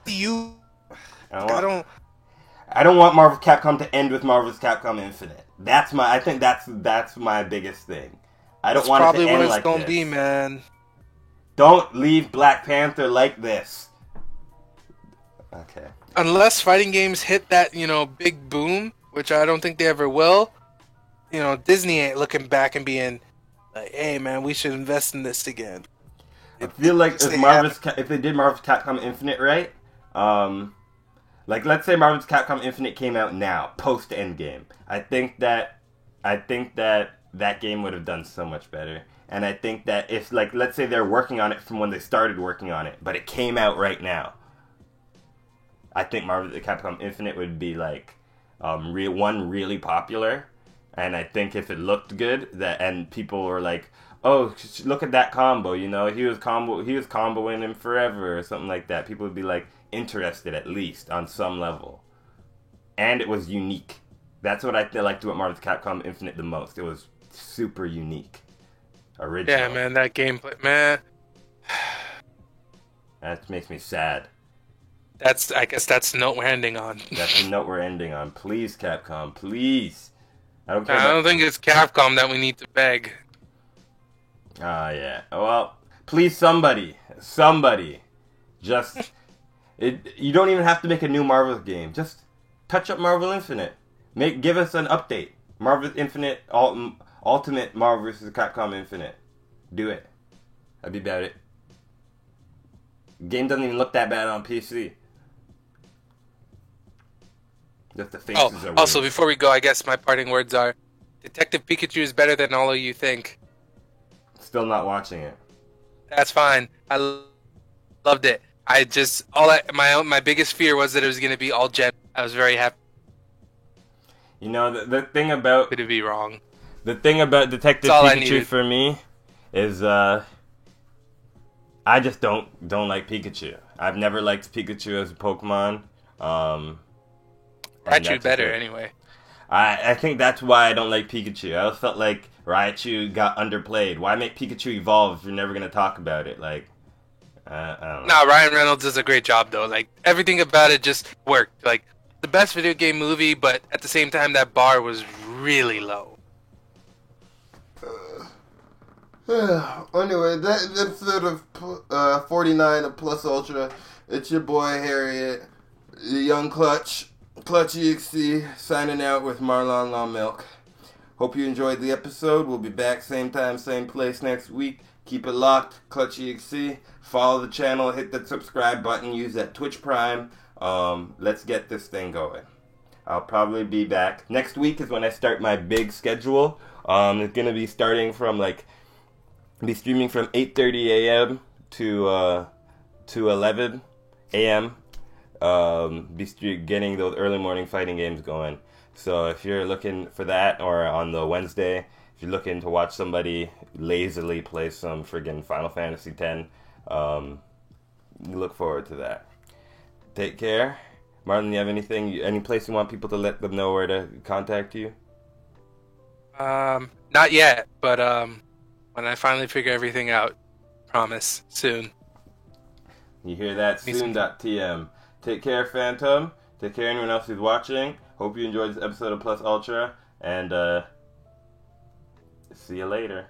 you. I don't want Marvel Capcom to end with Marvel's Capcom Infinite. I think that's my biggest thing. I don't That's want it probably to what end it's like gonna this. be, man. Don't leave Black Panther like this. Okay. Unless fighting games hit that big boom, which I don't think they ever will. Disney ain't looking back and being like, "Hey, man, we should invest in this again." I feel like If they if they did Marvel's Capcom Infinite right, like let's say Marvel's Capcom Infinite came out now, post Endgame. I think that game would have done so much better. And I think that if let's say they're working on it from when they started working on it, but it came out right now, I think Marvel's Capcom Infinite would be really popular. And I think if it looked good, and people were like, "Oh, look at that combo! He was comboing him forever," or something like that. People would be interested at least on some level. And it was unique. That's what I liked about Marvel's Capcom Infinite the most. It was super unique, original. Yeah, man, that gameplay, man. That makes me sad. I guess that's the note we're ending on. That's the note we're ending on. Please, Capcom, please. I don't care. I don't think it's Capcom that we need to beg. Yeah. Well, please, somebody, just you don't even have to make a new Marvel game. Just touch up Marvel Infinite. Give us an update. Marvel Infinite, Ultimate Marvel vs. Capcom Infinite. Do it. That'd be about it. Game doesn't even look that bad on PC. Just the faces are also, weird. before we go, I guess my parting words are: Detective Pikachu is better than all of you think. Still not watching it. That's fine. I loved it. My biggest fear was that it was going to be all Gen. I was very happy. The thing about To be wrong. The thing about Detective That's all I Pikachu needed. for me is I just don't like Pikachu. I've never liked Pikachu as a Pokemon. Raichu better anyway. I think that's why I don't like Pikachu. I always felt like Raichu got underplayed. Why make Pikachu evolve if you're never going to talk about it? I don't know. Nah, Ryan Reynolds does a great job though. Everything about it just worked. The best video game movie, but at the same time that bar was really low. Anyway, that episode of 49 of Plus Ultra. It's your boy Harriet, the young Clutch EXC, signing out with Marlon Law Milk. Hope you enjoyed the episode. We'll be back same time, same place next week. Keep it locked, Clutch EXC. Follow the channel, hit the subscribe button, use that Twitch Prime. Let's get this thing going. I'll probably be back. Next week is when I start my big schedule. It's gonna be starting from be streaming from 8:30 a.m. to 11 a.m. Getting those early morning fighting games going. So if you're looking for that, or on the Wednesday, if you're looking to watch somebody lazily play some friggin' Final Fantasy X, look forward to that. Take care. Marlon, you have any place you want people to let them know where to contact you? Not yet, but when I finally figure everything out, promise soon. You hear that? Soon.tm. Take care, Phantom. Take care, anyone else who's watching. Hope you enjoyed this episode of Plus Ultra, and see you later.